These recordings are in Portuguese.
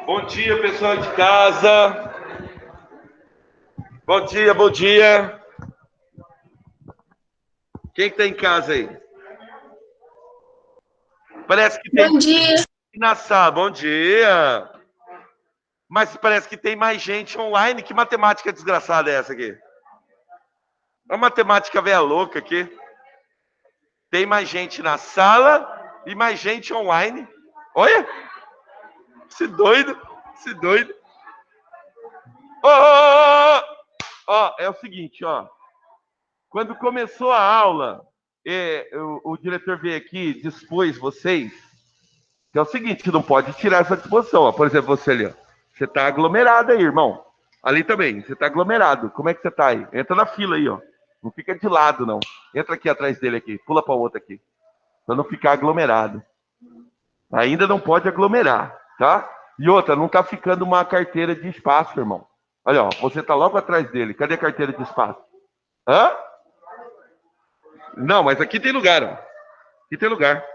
Bom dia, pessoal de casa. Bom dia, bom dia. Quem que tá em casa aí? Parece que tem Bom dia. na sala. Bom dia. Mas parece que tem mais gente online. Que matemática desgraçada é essa aqui? Uma matemática velha louca aqui. Tem mais gente na sala e mais gente online. Olha, esse doido, esse doido. Ó, é o seguinte, ó. Quando começou a aula, o diretor veio aqui, dispôs vocês, que é o seguinte, não pode tirar essa disposição. Ó. Por exemplo, você ali, ó. Você tá aglomerado aí, irmão. Ali também, você tá aglomerado. Como é que você tá aí? Entra na fila aí, ó. Não fica de lado, não. Entra aqui atrás dele aqui. Pula para outra aqui. Pra não ficar aglomerado. Ainda não pode aglomerar, tá? E outra, não tá ficando uma carteira de espaço, irmão. Olha, ó, você tá logo atrás dele. Cadê a carteira de espaço? Hã? Não, mas aqui tem lugar, ó. Aqui tem lugar.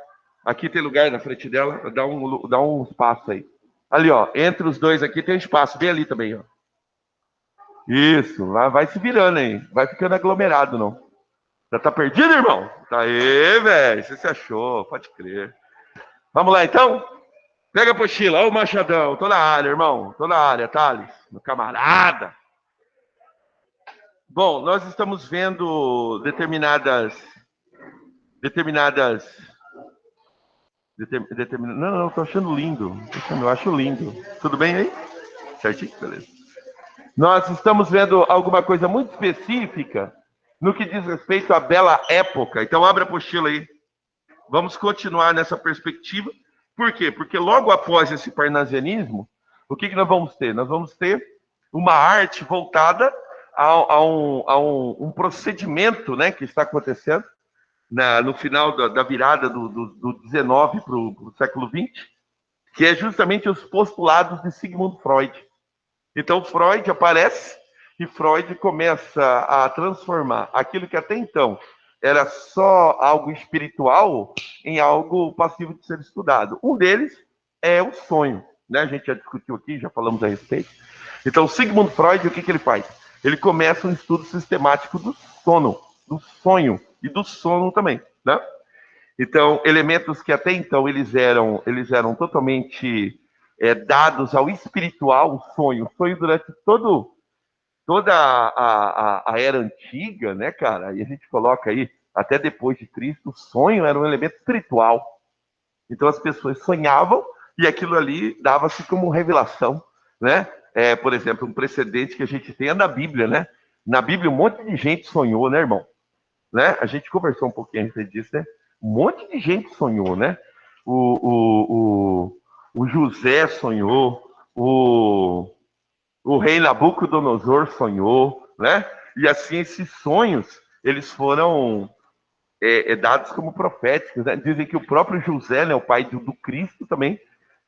Aqui tem lugar na frente dela. Dá um espaço aí. Ali, ó. Entre os dois aqui tem espaço. Bem ali também, ó. Isso. Vai se virando aí. Vai ficando aglomerado, não. Já tá perdido, irmão? Tá aí, velho. Você se achou. Pode crer. Vamos lá, então? Pega a pochila. Ó o Machadão. Tô na área, irmão. Tô na área, Thales. Meu camarada. Bom, nós estamos vendo determinadas Não, tô achando lindo. Eu acho lindo. Tudo bem aí? Certinho? Beleza. Nós estamos vendo alguma coisa muito específica no que diz respeito à bela época. Então, abre a apostila aí. Vamos continuar nessa perspectiva. Por quê? Porque logo após esse parnasianismo, o que nós vamos ter? Nós vamos ter uma arte voltada a um procedimento, né, que está acontecendo no final da virada do 19 para o século 20, que é justamente os postulados de Sigmund Freud. Então, Freud aparece e Freud começa a transformar aquilo que até então era só algo espiritual em algo passivo de ser estudado. Um deles é o sonho, né? A gente já discutiu aqui, já falamos a respeito. Então, Sigmund Freud, o que ele faz? Ele começa um estudo sistemático do sono, do sonho e do sono também, né? Então, elementos que até então eles eram totalmente dados ao espiritual, o sonho durante toda a era antiga, né, cara? E a gente coloca aí, até depois de Cristo, o sonho era um elemento espiritual. Então as pessoas sonhavam e aquilo ali dava-se como revelação, né? Por exemplo, um precedente que a gente tem é na Bíblia, né? Na Bíblia um monte de gente sonhou, né, irmão? Né? A gente conversou um pouquinho a respeito disso, né? Um monte de gente sonhou, né? O José sonhou, o rei Nabucodonosor sonhou, né? E assim esses sonhos, eles foram dados como proféticos, né? Dizem que o próprio José, né, o pai do Cristo também,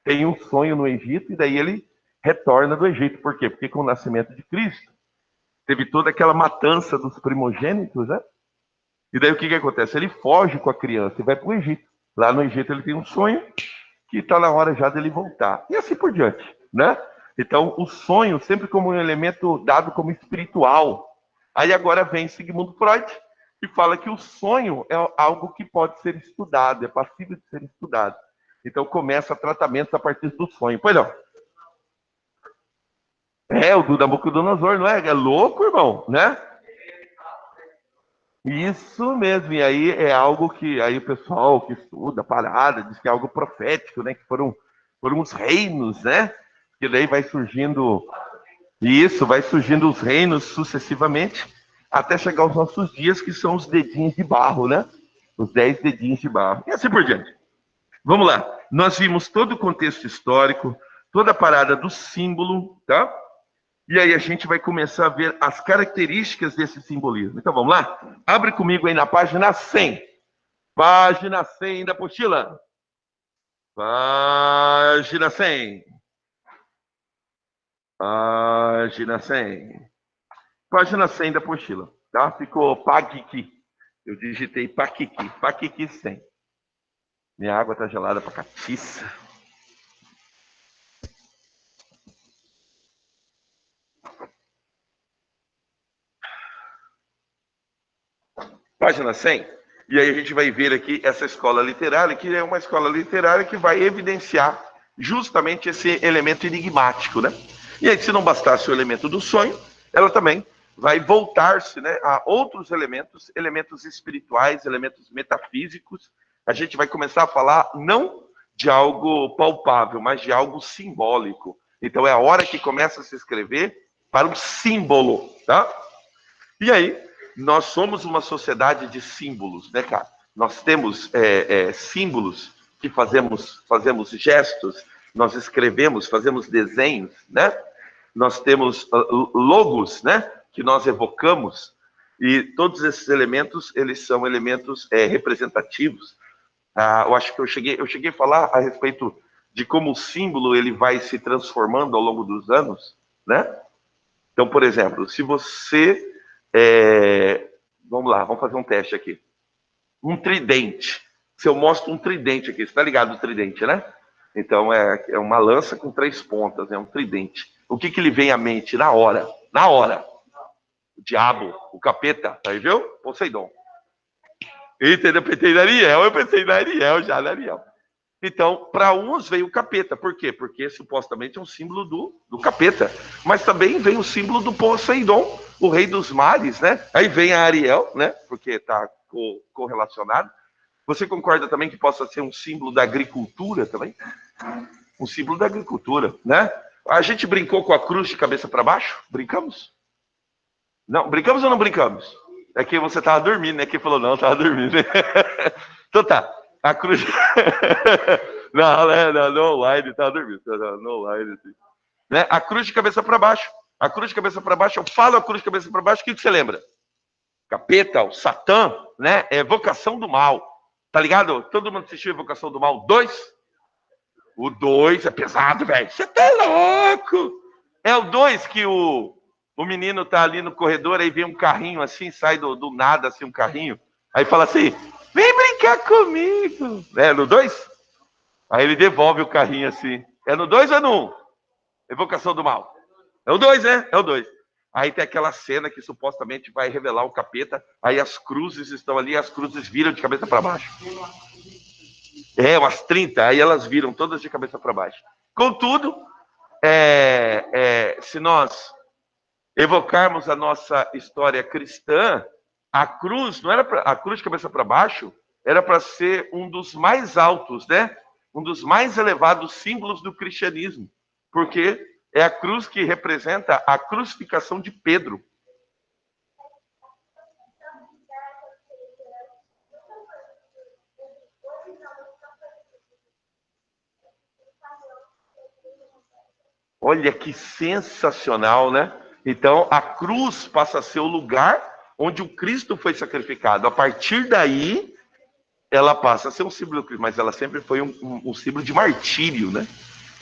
tem um sonho no Egito e daí ele retorna do Egito. Por quê? Porque com o nascimento de Cristo, teve toda aquela matança dos primogênitos, né? E daí o que acontece? Ele foge com a criança e vai para o Egito. Lá no Egito ele tem um sonho que está na hora já dele voltar. E assim por diante, né? Então, o sonho sempre como um elemento dado como espiritual. Aí agora vem Sigmund Freud e fala que o sonho é algo que pode ser estudado, é passível de ser estudado. Então começa tratamento a partir do sonho. Pois não. O do Nabucodonosor, não é? É louco, irmão, né? Isso mesmo, e aí é algo que aí o pessoal que estuda a parada diz que é algo profético, né? Que foram os reinos, né? Que daí vai surgindo isso, vai surgindo os reinos sucessivamente, até chegar aos nossos dias, que são os dedinhos de barro, né? Os 10 dedinhos de barro. E assim por diante. Vamos lá. Nós vimos todo o contexto histórico, toda a parada do símbolo, tá? E aí a gente vai começar a ver as características desse simbolismo. Então vamos lá? Abre comigo aí na página 100. Página 100 da apostila. Página 100. Página 100. Página 100 da apostila. Tá? Ficou Paquiqui. Eu digitei Paquiqui. Paquiqui 100. Minha água tá gelada pra catiça. página 100, e aí a gente vai ver aqui essa escola literária, que é uma escola literária que vai evidenciar justamente esse elemento enigmático, né? E aí, se não bastasse o elemento do sonho, ela também vai voltar-se, né, a outros elementos, elementos espirituais, elementos metafísicos. A gente vai começar a falar não de algo palpável, mas de algo simbólico. Então é a hora que começa a se escrever para um símbolo, tá? E aí, nós somos uma sociedade de símbolos, né, cara? Nós temos símbolos que fazemos gestos, nós escrevemos, fazemos desenhos, né? Nós temos logos, né? Que nós evocamos, e todos esses elementos, eles são elementos representativos. Eu acho que eu cheguei a falar a respeito de como o símbolo ele vai se transformando ao longo dos anos, né? Então, por exemplo, se você vamos lá, vamos fazer um teste aqui. Um tridente. Se eu mostro um tridente aqui, você está ligado no tridente, né? Então é uma lança com 3 pontas, é um tridente. O que ele vem à mente na hora? Na hora. O diabo, o capeta, aí viu? Poseidon. Entendeu? Eu pensei na Ariel já, na Ariel. Então, para uns veio o capeta. Por quê? Porque supostamente é um símbolo do capeta. Mas também vem o símbolo do Poseidon, o rei dos mares, né? Aí vem a Ariel, né? Porque está correlacionado. Você concorda também que possa ser um símbolo da agricultura também? Um símbolo da agricultura, né? A gente brincou com a cruz de cabeça para baixo? Brincamos? Não, brincamos ou não brincamos? É que você estava dormindo, né? Quem falou não, estava dormindo. Então tá, a cruz... não, online, estava dormindo. Não, online, assim. Né? A cruz de cabeça para baixo. A cruz de cabeça para baixo, eu falo a cruz de cabeça para baixo, o que você lembra? Capeta, o Satã, né? É Evocação do Mal. Tá ligado? Todo mundo assistiu Evocação do Mal 2? O 2 é pesado, velho. Você tá louco? É o 2 que o menino tá ali no corredor, aí vem um carrinho assim, sai do nada, assim, um carrinho. Aí fala assim, vem brincar comigo. É no 2? Aí ele devolve o carrinho assim. É no 2 ou no 1? Evocação do Mal. É o 2, né? É o 2. Aí tem aquela cena que supostamente vai revelar o capeta, aí as cruzes estão ali, as cruzes viram de cabeça para baixo. Umas 30, aí elas viram todas de cabeça para baixo. Contudo, se nós evocarmos a nossa história cristã, a cruz não era a cruz de cabeça para baixo, era para ser um dos mais altos, né? Um dos mais elevados símbolos do cristianismo, porque é a cruz que representa a crucificação de Pedro. Olha que sensacional, né? Então, a cruz passa a ser o lugar onde o Cristo foi sacrificado. A partir daí, ela passa a ser um símbolo do Cristo, mas ela sempre foi um símbolo de martírio, né?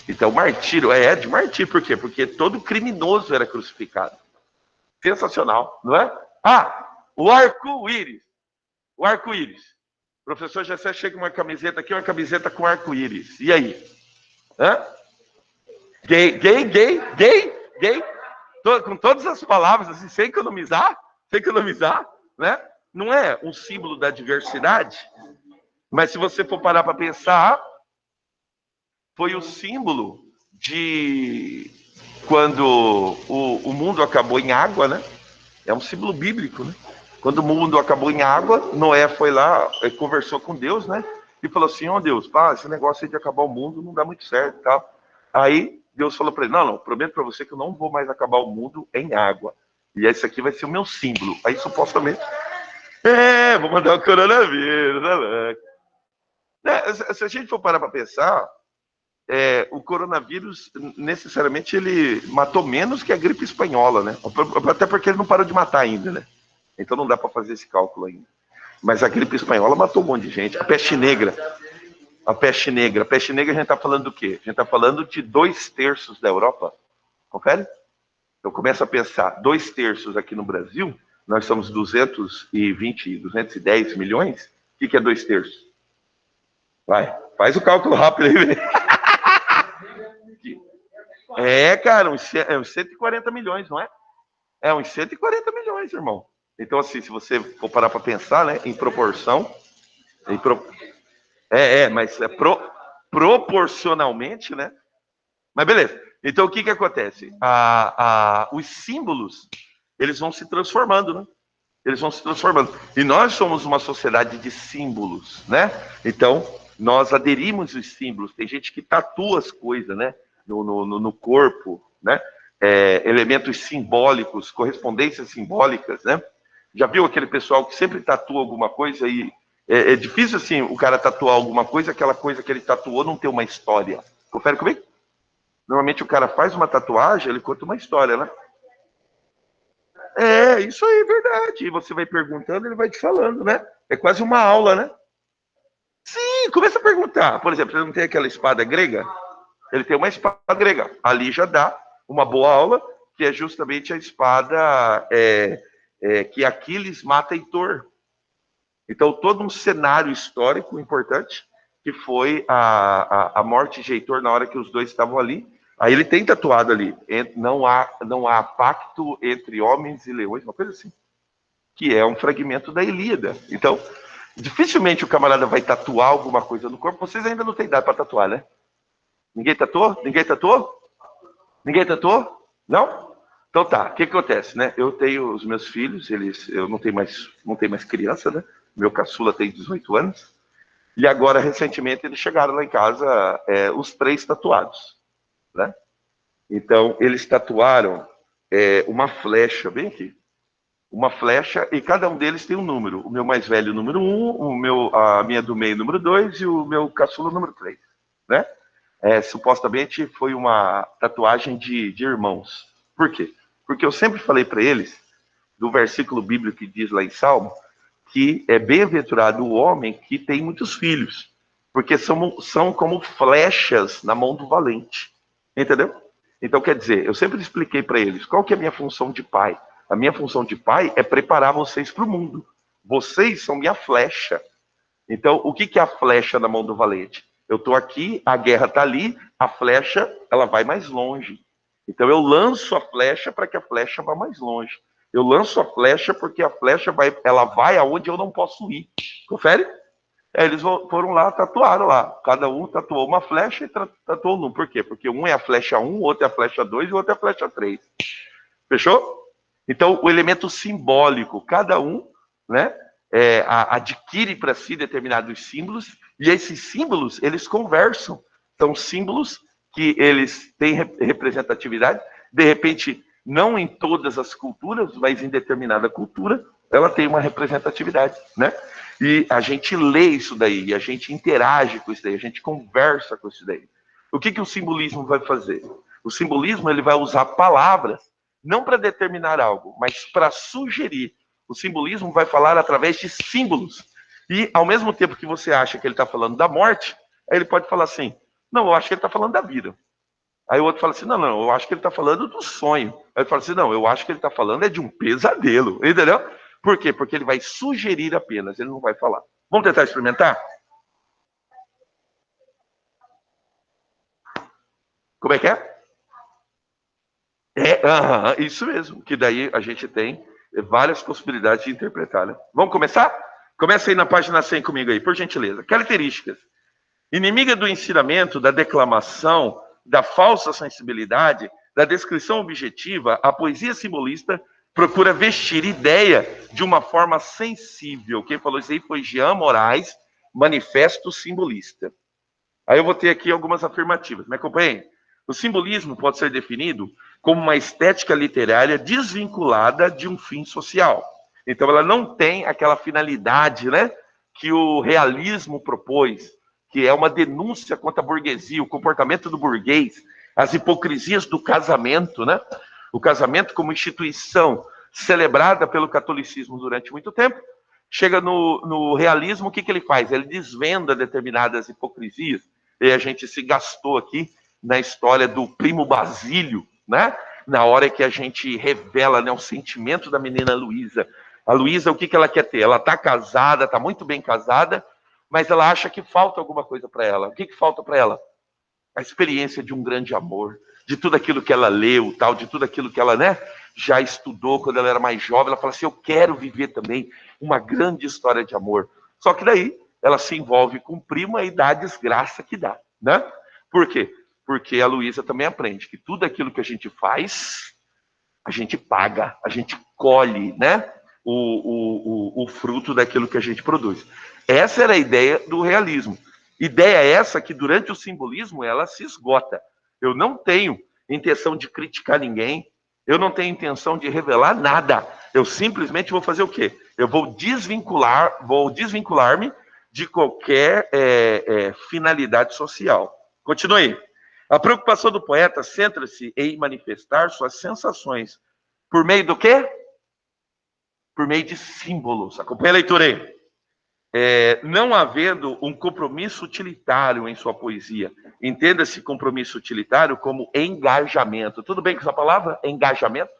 Então, martírio, de martírio, por quê? Porque todo criminoso era crucificado. Sensacional, não é? O arco-íris. O arco-íris. O professor Jessé chega com uma camiseta aqui, uma camiseta com arco-íris. E aí? Hã? Gay. Com todas as palavras, assim, sem economizar, né? Não é um símbolo da diversidade, mas se você for parar para pensar, foi o símbolo de quando o mundo acabou em água, né? É um símbolo bíblico, né? Quando o mundo acabou em água, Noé foi lá, conversou com Deus, né? E falou assim, Deus, esse negócio aí de acabar o mundo não dá muito certo e tal. Aí Deus falou para ele, não, prometo para você que eu não vou mais acabar o mundo em água. E esse aqui vai ser o meu símbolo. Aí supostamente, vou mandar o coronavírus, né? Se a gente for parar para pensar, o coronavírus, necessariamente, ele matou menos que a gripe espanhola, né? Até porque ele não parou de matar ainda, né? Então não dá para fazer esse cálculo ainda. Mas a gripe espanhola matou um monte de gente. A peste negra, a peste negra a gente está falando do quê? A gente está falando de 2/3 da Europa. Confere? Eu começo a pensar, 2/3 aqui no Brasil, nós somos 210 milhões. O que é 2/3? Vai, faz o cálculo rápido aí. Cara, uns 140 milhões, não é? Uns 140 milhões, irmão. Então, assim, se você for parar para pensar, né, em proporção, mas proporcionalmente, né? Mas beleza. Então, o que que acontece? Os símbolos, eles vão se transformando, né? Eles vão se transformando. E nós somos uma sociedade de símbolos, né? Então, nós aderimos os símbolos. Tem gente que tatua as coisas, né? No corpo, né? Elementos simbólicos, correspondências simbólicas, né? Já viu aquele pessoal que sempre tatua alguma coisa e é difícil, assim, o cara tatuar alguma coisa, aquela coisa que ele tatuou não tem uma história. Confere comigo? Normalmente o cara faz uma tatuagem, ele conta uma história, né? Isso aí é verdade. E você vai perguntando, ele vai te falando, né? É quase uma aula, né? Sim, começa a perguntar. Por exemplo, você não tem aquela espada grega? Ele tem uma espada grega. Ali já dá uma boa aula, que é justamente a espada que Aquiles mata Heitor. Então, todo um cenário histórico importante, que foi a morte de Heitor na hora que os dois estavam ali. Aí ele tem tatuado ali, não há pacto entre homens e leões, uma coisa assim, que é um fragmento da Ilíada. Então, dificilmente o camarada vai tatuar alguma coisa no corpo. Vocês ainda não têm idade para tatuar, né? Ninguém tatuou? Ninguém tatuou? Ninguém tatuou? Não? Então tá, o que acontece, né? Eu tenho os meus filhos, eu não tenho mais criança, né? Meu caçula tem 18 anos. E agora, recentemente, eles chegaram lá em casa, os três tatuados, né? Então, eles tatuaram uma flecha, bem aqui. Uma flecha, e cada um deles tem um número. O meu mais velho, número 1, a minha do meio, número 2, e o meu caçula, número 3, né? Supostamente foi uma tatuagem de irmãos. Por quê? Porque eu sempre falei para eles, do versículo bíblico que diz lá em Salmo, que é bem-aventurado o homem que tem muitos filhos, porque são como flechas na mão do valente. Entendeu? Então, quer dizer, eu sempre expliquei para eles qual que é a minha função de pai. A minha função de pai é preparar vocês para o mundo. Vocês são minha flecha. Então, o que que é a flecha na mão do valente? Eu estou aqui, a guerra está ali, a flecha ela vai mais longe. Então, eu lanço a flecha para que a flecha vá mais longe. Eu lanço a flecha porque a flecha ela vai aonde eu não posso ir. Confere? Eles foram lá, tatuaram lá. Cada um tatuou uma flecha e tatuou um. Por quê? Porque um é a flecha 1, o outro é a flecha 2 e o outro é a flecha 3. Fechou? Então, o elemento simbólico, cada um, né, adquire para si determinados símbolos, e esses símbolos, eles conversam. São símbolos que eles têm representatividade, de repente, não em todas as culturas, mas em determinada cultura, ela tem uma representatividade, né? E a gente lê isso daí, a gente interage com isso daí, a gente conversa com isso daí. O que que o simbolismo vai fazer? O simbolismo, ele vai usar palavras não para determinar algo, mas para sugerir. O simbolismo vai falar através de símbolos. E, ao mesmo tempo que você acha que ele está falando da morte, aí ele pode falar assim, não, eu acho que ele está falando da vida. Aí o outro fala assim, não, eu acho que ele está falando do sonho. Aí ele fala assim, não, eu acho que ele está falando de um pesadelo. Entendeu? Por quê? Porque ele vai sugerir apenas, ele não vai falar. Vamos tentar experimentar? Como é que é? Isso mesmo, que daí a gente tem várias possibilidades de interpretar, né? Vamos começar? Começa aí na página 100 comigo aí, por gentileza. Características. Inimiga do ensinamento, da declamação, da falsa sensibilidade, da descrição objetiva, a poesia simbolista procura vestir ideia de uma forma sensível. Quem falou isso aí foi Jean Moraes, Manifesto Simbolista. Aí eu vou ter aqui algumas afirmativas. Me acompanhem? O simbolismo pode ser definido como uma estética literária desvinculada de um fim social. Então, ela não tem aquela finalidade, né, que o realismo propôs, que é uma denúncia contra a burguesia, o comportamento do burguês, as hipocrisias do casamento, né? O casamento como instituição celebrada pelo catolicismo durante muito tempo. Chega no realismo, o que ele faz? Ele desvenda determinadas hipocrisias. E a gente se gastou aqui na história do primo Basílio, né? Na hora que a gente revela, né, o sentimento da menina Luísa. A Luísa, o que ela quer ter? Ela está casada, está muito bem casada, mas ela acha que falta alguma coisa para ela. O que falta para ela? A experiência de um grande amor, de tudo aquilo que ela leu, tal, de tudo aquilo que ela, né, já estudou quando ela era mais jovem, ela fala assim, eu quero viver também uma grande história de amor. Só que daí ela se envolve com o primo e dá a desgraça que dá, né? Por quê? Porque a Luísa também aprende que tudo aquilo que a gente faz, a gente paga, a gente colhe, né? O fruto daquilo que a gente produz. Essa era a ideia do realismo. Ideia essa que durante o simbolismo ela se esgota. Eu não tenho intenção de criticar ninguém, eu não tenho intenção de revelar nada. Eu simplesmente vou fazer o quê? Eu vou desvincular-me de qualquer finalidade social. Continue. A preocupação do poeta centra-se em manifestar suas sensações. Por meio do quê? Por meio de símbolos. Acompanhe a leitura aí. Não havendo um compromisso utilitário em sua poesia. Entenda-se compromisso utilitário como engajamento. Tudo bem com essa palavra? Engajamento?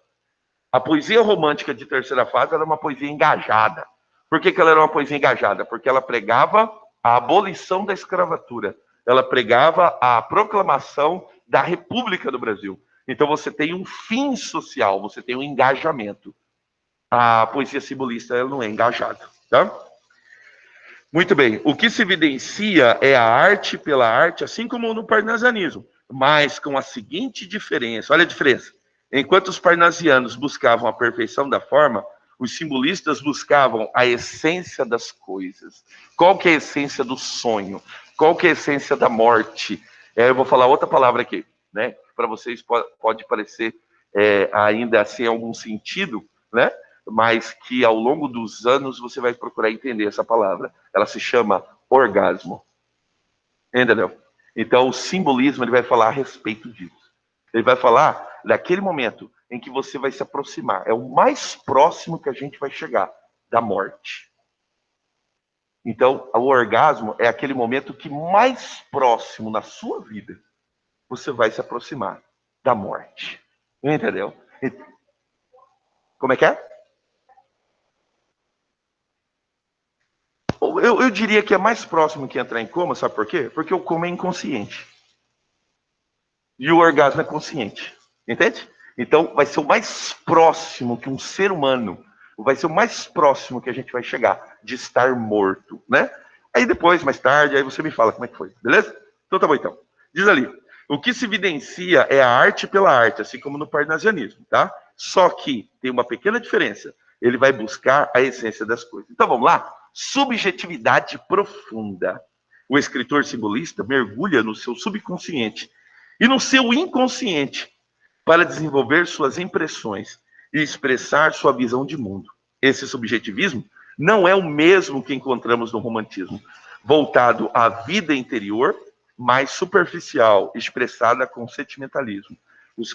A poesia romântica de terceira fase era uma poesia engajada. Por que ela era uma poesia engajada? Porque ela pregava a abolição da escravatura. Ela pregava a proclamação da República do Brasil. Então você tem um fim social, você tem um engajamento. A poesia simbolista ela não é engajada, tá? Muito bem. O que se evidencia é a arte pela arte, assim como no parnasianismo, mas com a seguinte diferença. Olha a diferença. Enquanto os parnasianos buscavam a perfeição da forma, os simbolistas buscavam a essência das coisas. Qual que é a essência do sonho? Qual que é a essência da morte? Eu vou falar outra palavra aqui, né? Para vocês pode parecer ainda sem algum sentido, né? Mas que ao longo dos anos você vai procurar entender essa palavra. Ela se chama orgasmo. Entendeu? Então o simbolismo ele vai falar a respeito disso. Ele vai falar daquele momento em que você vai se aproximar. É o mais próximo que a gente vai chegar da morte. Então, o orgasmo é aquele momento que mais próximo na sua vida você vai se aproximar da morte. Entendeu? Como é que é? Eu diria que é mais próximo que entrar em coma, sabe por quê? Porque o coma é inconsciente. E o orgasmo é consciente. Entende? Então, vai ser o mais próximo que um ser humano, vai ser o mais próximo que a gente vai chegar de estar morto, né? Aí depois, mais tarde, aí você me fala como é que foi, beleza? Então tá bom, então. Diz ali, o que se evidencia é a arte pela arte, assim como no parnasianismo, tá? Só que tem uma pequena diferença. Ele vai buscar a essência das coisas. Então vamos lá? Subjetividade profunda. O escritor simbolista mergulha no seu subconsciente e no seu inconsciente para desenvolver suas impressões e expressar sua visão de mundo. Esse subjetivismo não é o mesmo que encontramos no romantismo, voltado à vida interior, mais superficial, expressada com sentimentalismo.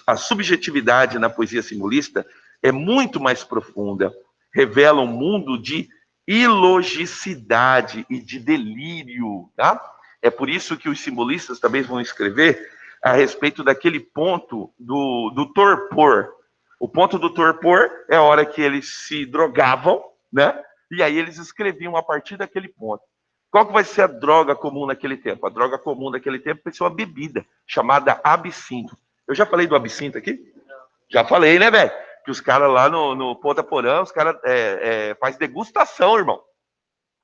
A subjetividade na poesia simbolista é muito mais profunda, revela um mundo de ilogicidade e de delírio, tá? É por isso que os simbolistas também vão escrever a respeito daquele ponto do torpor. O ponto do torpor é a hora que eles se drogavam, né? E aí eles escreviam a partir daquele ponto. Qual que vai ser a droga comum naquele tempo? A droga comum naquele tempo vai ser uma bebida chamada absinto. Eu já falei do absinto aqui? Já falei, né, velho? Que os caras lá no Ponta Porã, os caras fazem degustação, irmão.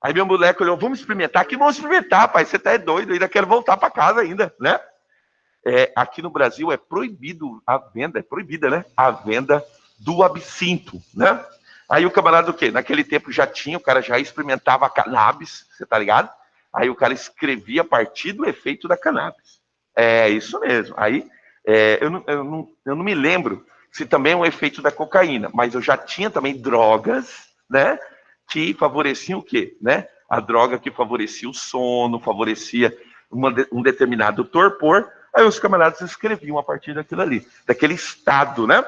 Aí meu moleque olhou, vamos experimentar? Que vamos experimentar, pai? Você tá doido, ainda quero voltar para casa ainda, né? Aqui no Brasil é proibido a venda, é proibida, né? A venda do absinto, né? Aí o camarada o quê? Naquele tempo já tinha, o cara já experimentava a cannabis, você tá ligado? Aí o cara escrevia a partir do efeito da cannabis. É isso mesmo. Aí eu não me lembro se também é um efeito da cocaína, mas eu já tinha também drogas, né? Que favoreciam o quê? Né? A droga que favorecia o sono, favorecia um determinado torpor. Aí os camaradas escreviam a partir daquilo ali, daquele estado, né?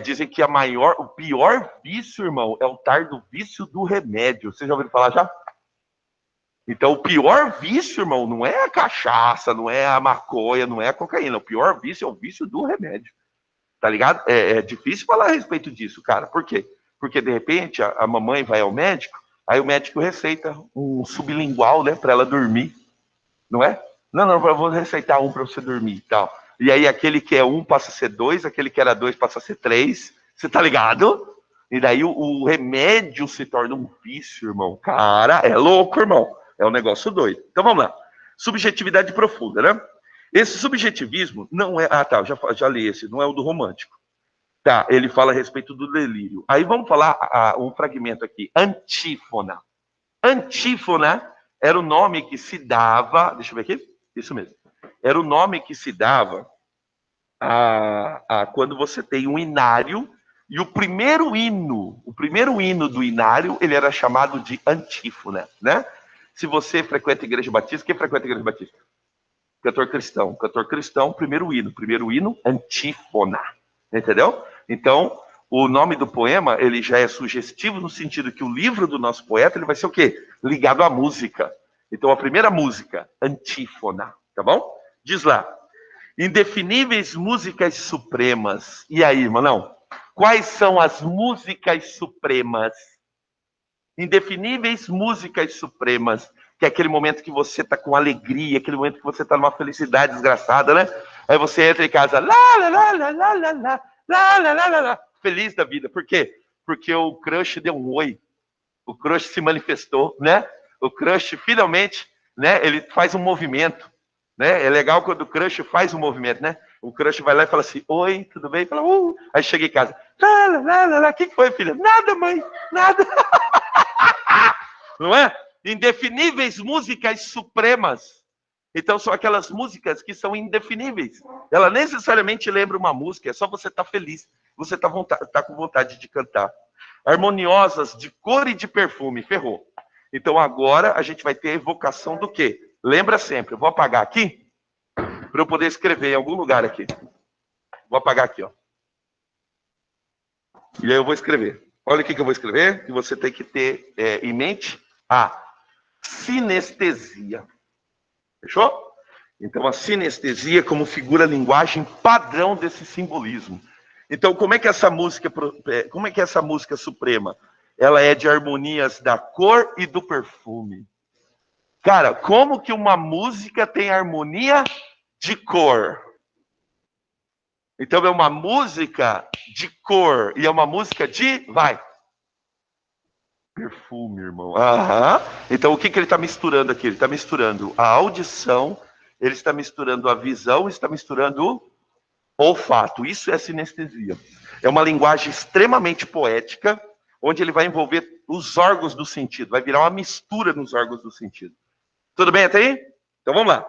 Dizem que o pior vício, irmão, é o tal do vício do remédio. Você já ouviu falar já? Então, o pior vício, irmão, não é a cachaça, não é a maconha, não é a cocaína. O pior vício é o vício do remédio. Tá ligado? É difícil falar a respeito disso, cara. Por quê? Porque, de repente, a mamãe vai ao médico, aí o médico receita um sublingual, né, para ela dormir. Não é? Não, eu vou receitar um para você dormir e tal. E aí aquele que é 1 passa a ser 2, aquele que era 2 passa a ser 3. Você tá ligado? E daí o remédio se torna um vício, irmão. Cara, é louco, irmão. É um negócio doido. Então vamos lá. Subjetividade profunda, né? Esse subjetivismo não é... Ah, tá, já li esse. Não é o do romântico. Tá, ele fala a respeito do delírio. Aí vamos falar um fragmento aqui. Antífona. Antífona era o nome que se dava... Deixa eu ver aqui. Isso mesmo. Era o nome que se dava quando você tem um inário, e o primeiro hino do inário, ele era chamado de antífona, né? Se você frequenta a igreja batista, quem frequenta a igreja batista? Cantor cristão, primeiro hino, antífona, entendeu? Então, o nome do poema, ele já é sugestivo no sentido que o livro do nosso poeta, ele vai ser o quê? Ligado à música. Então, a primeira música, antífona, tá bom? Diz lá, indefiníveis músicas supremas. E aí, irmão? Quais são as músicas supremas? Indefiníveis músicas supremas, que é aquele momento que você está com alegria, aquele momento que você está numa felicidade desgraçada, né? Aí você entra em casa, lá, lá, lá, lá, lá, lá, lá, lá, lá, lá, lá, lá, feliz da vida. Por quê? Porque o crush deu um oi, o crush se manifestou, né? O crush finalmente, né? Ele faz um movimento, né? É legal quando o crush faz um movimento, né? O crush vai lá e fala assim, oi, tudo bem? Fala, Aí chega em casa, lá, lá, lá, lá, lá. O que foi, filha? Nada, mãe, nada. Não é? Indefiníveis músicas supremas. Então, são aquelas músicas que são indefiníveis. Ela necessariamente lembra uma música, é só você estar feliz. Você tá com vontade de cantar. Harmoniosas de cor e de perfume. Ferrou. Então, agora a gente vai ter a evocação do quê? Lembra sempre. Eu vou apagar aqui, para eu poder escrever em algum lugar aqui. Vou apagar aqui, ó. E aí eu vou escrever. Olha o que eu vou escrever, que você tem que ter em mente a sinestesia. Fechou? Então, a sinestesia como figura linguagem padrão desse simbolismo. Então, como é que essa música suprema? Ela é de harmonias da cor e do perfume. Cara, como que uma música tem harmonia de cor? Então, é uma música de cor e é uma música de... Perfume, irmão. Aham. Então, o que ele está misturando aqui? Ele está misturando a audição, ele está misturando a visão, está misturando o olfato. Isso é sinestesia. É uma linguagem extremamente poética, onde ele vai envolver os órgãos do sentido. Vai virar uma mistura nos órgãos do sentido. Tudo bem até aí? Então, vamos lá.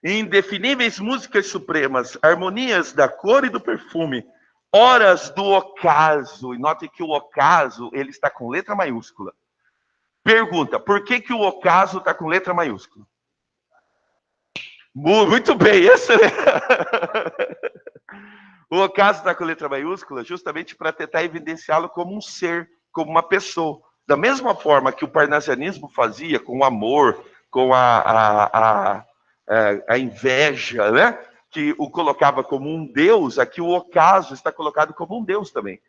Indefiníveis músicas supremas, harmonias da cor e do perfume, horas do ocaso. E note que o ocaso, ele está com letra maiúscula. Pergunta, por que o ocaso está com letra maiúscula? Muito bem, excelente. O ocaso está com letra maiúscula justamente para tentar evidenciá-lo como um ser, como uma pessoa. Da mesma forma que o parnasianismo fazia com o amor, com a inveja, né? Que o colocava como um deus, aqui o ocaso está colocado como um deus também.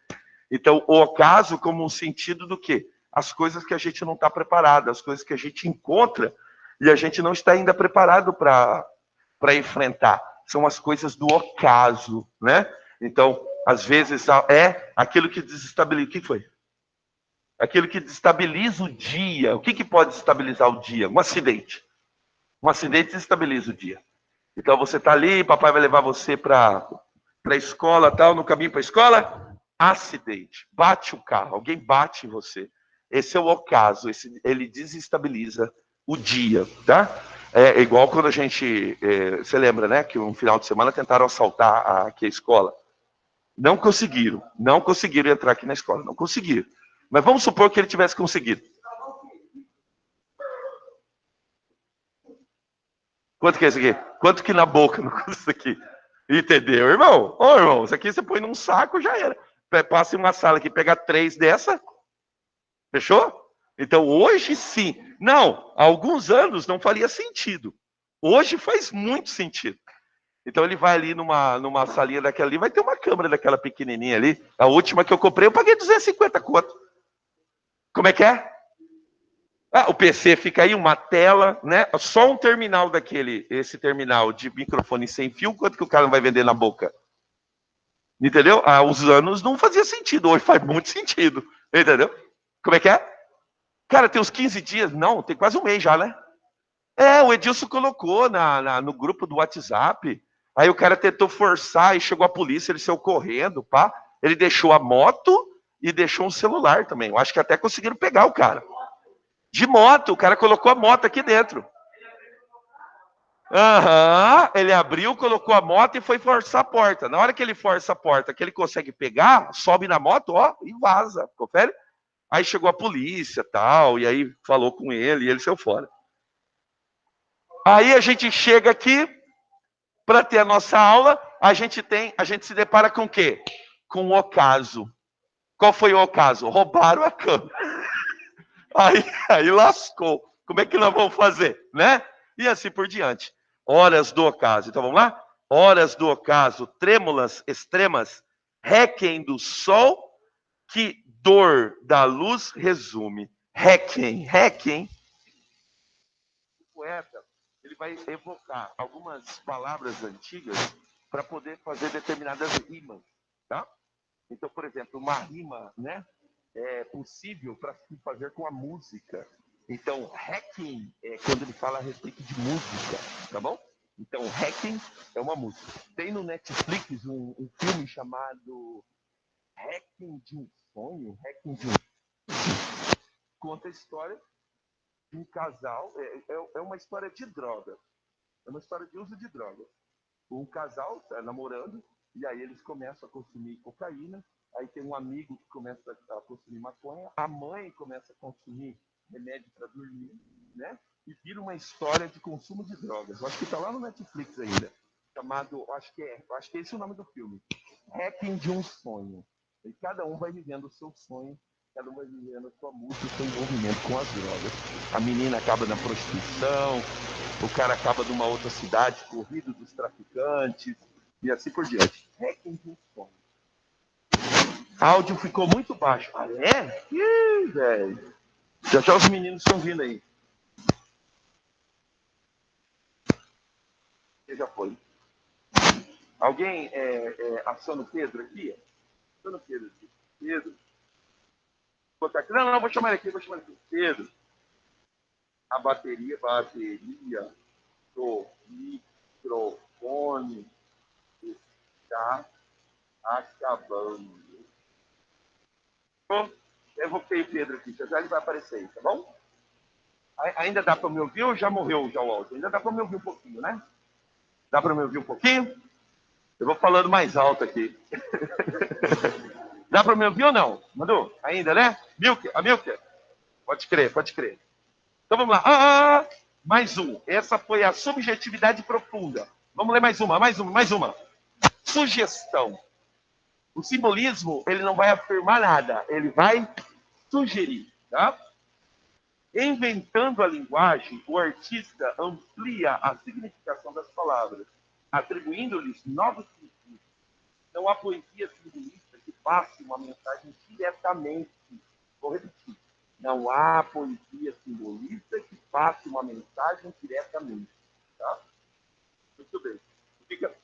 Então, o ocaso como um sentido do quê? As coisas que a gente não está preparado, as coisas que a gente encontra e a gente não está ainda preparado para enfrentar. São as coisas do ocaso, né? Então, às vezes, é aquilo que desestabiliza. O que foi? Aquilo que desestabiliza o dia. O que pode desestabilizar o dia? Um acidente. Um acidente desestabiliza o dia. Então, você está ali, papai vai levar você para a escola, tal, no caminho para a escola, acidente. Bate o carro, alguém bate em você. Esse é o ocaso, ele desestabiliza o dia, tá? É igual quando a gente... você lembra, né? Que um final de semana tentaram assaltar aqui a escola. Não conseguiram entrar aqui na escola, não conseguiram. Mas vamos supor que ele tivesse conseguido. Quanto que é isso aqui? Quanto que na boca não custa isso aqui? Entendeu, irmão? Ô, irmão, isso aqui você põe num saco, já era. Passa em uma sala aqui, pega 3 dessa. Fechou? Então, hoje sim. Não, há alguns anos não faria sentido. Hoje faz muito sentido. Então, ele vai ali numa salinha daquela ali, vai ter uma câmera daquela pequenininha ali. A última que eu comprei, eu paguei 250 conto. Como é que é? Ah, o PC fica aí, uma tela, né? Só um terminal daquele, esse terminal de microfone sem fio, quanto que o cara não vai vender na boca? Entendeu? Há uns anos não fazia sentido, hoje faz muito sentido. Entendeu? Como é que é? Cara, tem uns 15 dias, não, tem quase um mês já, né? É, o Edilson colocou no grupo do WhatsApp. Aí o cara tentou forçar e chegou a polícia, ele saiu correndo, pá. Ele deixou a moto e deixou um celular também. Eu acho que até conseguiram pegar o cara. De moto, o cara colocou a moto aqui dentro. Aham, ele abriu, colocou a moto e foi forçar a porta. Na hora que ele força a porta, que ele consegue pegar, sobe na moto, ó, e vaza. Confere? Aí chegou a polícia, tal, e aí falou com ele e ele saiu fora. Aí a gente chega aqui para ter a nossa aula, a gente se depara com o quê? Com o ocaso. Qual foi o ocaso? Roubaram a câmera. Aí lascou. Como é que nós vamos fazer, né? E assim por diante. Horas do ocaso. Então vamos lá? Horas do ocaso, trêmulas extremas, requiem do sol, que dor da luz resume. Requiem. O poeta, ele vai evocar algumas palavras antigas para poder fazer determinadas rimas, tá? Então, por exemplo, uma rima, né, é possível para se fazer com a música. Então, hacking é quando ele fala a respeito de música, tá bom? Então, hacking é uma música. Tem no Netflix um filme chamado Hacking de um Sonho, Hacking de um... Conta a história de um casal, é uma história de droga, é uma história de uso de droga. Um casal está namorando, e aí eles começam a consumir cocaína, aí tem um amigo que começa a consumir maconha, a mãe começa a consumir remédio para dormir, né? E vira uma história de consumo de drogas. Eu acho que está lá no Netflix ainda, chamado, acho que esse é o nome do filme, Hacking de um Sonho. E cada um vai vivendo o seu sonho, cada um vai vivendo a sua música, o seu envolvimento com as drogas. A menina acaba na prostituição, o cara acaba numa outra cidade, corrido dos traficantes, e assim por diante. Hacking de um sonho. Áudio ficou muito baixo. Ah, é? Ih, velho. Já os meninos estão vindo aí. Você já foi. Alguém aciona o Pedro aqui? Aciona o Pedro aqui. Pedro. Não, vou chamar ele aqui, Pedro. A bateria do microfone está acabando. Bom, eu vou ter o Pedro aqui, já ele vai aparecer aí, tá bom? Ainda dá para me ouvir ou já morreu já o áudio? Ainda dá para me ouvir um pouquinho, né? Dá para me ouvir um pouquinho? Eu vou falando mais alto aqui. Dá para me ouvir ou não? Manu? Ainda, né? Milker? Pode crer. Então vamos lá. Mais um. Essa foi a subjetividade profunda. Vamos ler mais uma. Sugestão. O simbolismo, ele não vai afirmar nada, ele vai sugerir, tá? Inventando a linguagem, o artista amplia a significação das palavras, atribuindo-lhes novos sentidos. Não há poesia simbolista que passe uma mensagem diretamente. Vou repetir. Não há poesia simbolista que passe uma mensagem diretamente. Tá? Muito bem. Fica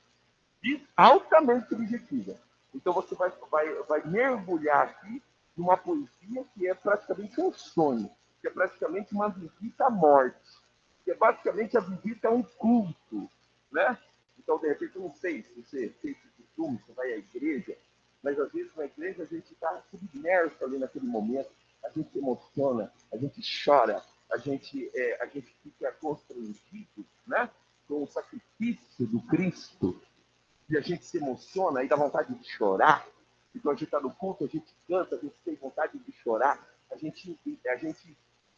altamente subjetiva. Então você vai mergulhar aqui numa poesia que é praticamente um sonho, que é praticamente uma visita à morte, que é basicamente a visita a um culto, né? Então, de repente, eu não sei se você tem esse costume, você vai à igreja, mas às vezes na igreja a gente está submerso ali naquele momento, a gente se emociona, a gente chora, a gente fica constrangido, né? Com o sacrifício do Cristo, e a gente se emociona e dá vontade de chorar. Então a gente está no culto, a gente canta, a gente tem vontade de chorar, a gente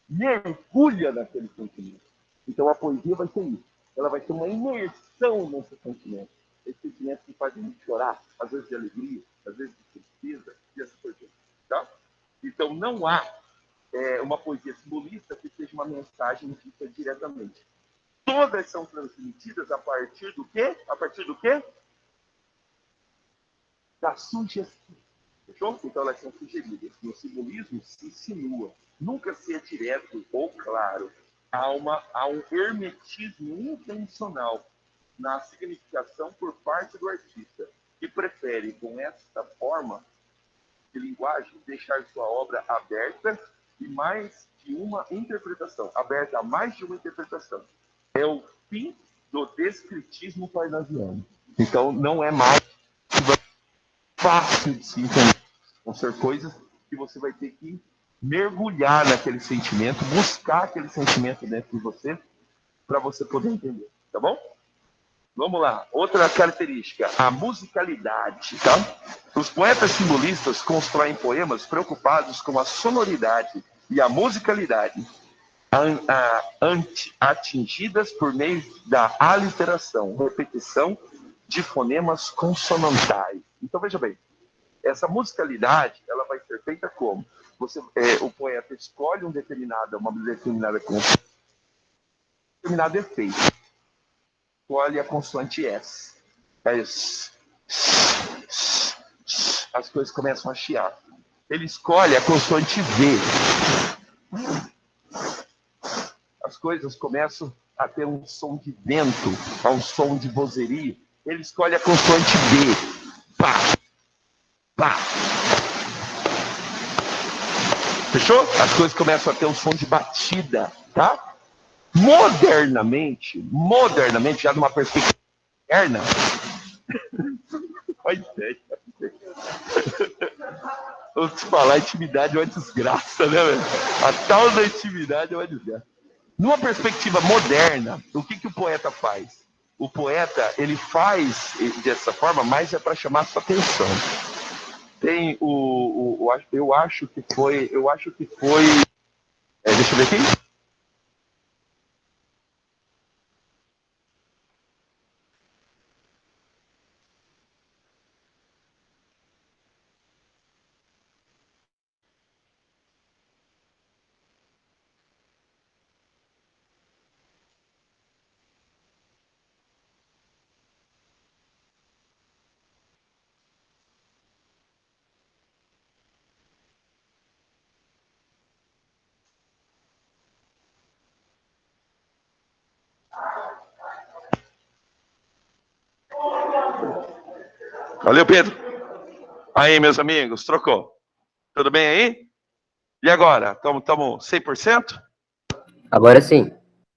mergulha naquele sentimento. Então a poesia vai ser isso. Ela vai ser uma imersão nesse sentimento. Esse sentimento que faz a gente chorar, às vezes de alegria, às vezes de tristeza, e assim por diante. Tá? Então não há uma poesia simbolista que seja uma mensagem dita diretamente. Todas são transmitidas a partir do quê? A partir do quê? Da sugestão. Fechou? Então elas são sugeridas. No simbolismo se insinua. nunca ser direto ou claro. Há um hermetismo intencional na significação por parte do artista, que prefere, com esta forma de linguagem, deixar sua obra aberta e mais de uma interpretação, aberta a mais de uma interpretação. É o fim do descritismo parnasiano. Então, não é mais fácil de se entender. Vão ser coisas que você vai ter que mergulhar naquele sentimento, buscar aquele sentimento dentro de você, para você poder entender, tá bom? Vamos lá, outra característica, a musicalidade, tá? Os poetas simbolistas constroem poemas preocupados com a sonoridade e a musicalidade, atingidas por meio da aliteração, repetição de fonemas consonantais. Então, veja bem, essa musicalidade, ela vai ser feita como? O poeta escolhe uma determinado efeito. Escolhe a consoante S. As coisas começam a chiar. Ele escolhe a consoante V. As coisas começam a ter um som de vento, a um som de vozeria. Ele escolhe a consoante B. Pá, pá. Fechou? As coisas começam a ter um som de batida, tá? Modernamente, já numa perspectiva moderna, vou te falar, intimidade é uma desgraça, né, velho? A tal da intimidade é uma desgraça. Numa perspectiva moderna, o que o poeta faz? O poeta, ele faz dessa forma, mas é para chamar a sua atenção. Tem eu acho que foi, deixa eu ver aqui. Valeu, Pedro. Aí, meus amigos, trocou. Tudo bem aí? E agora? Estamos 100%? Agora sim.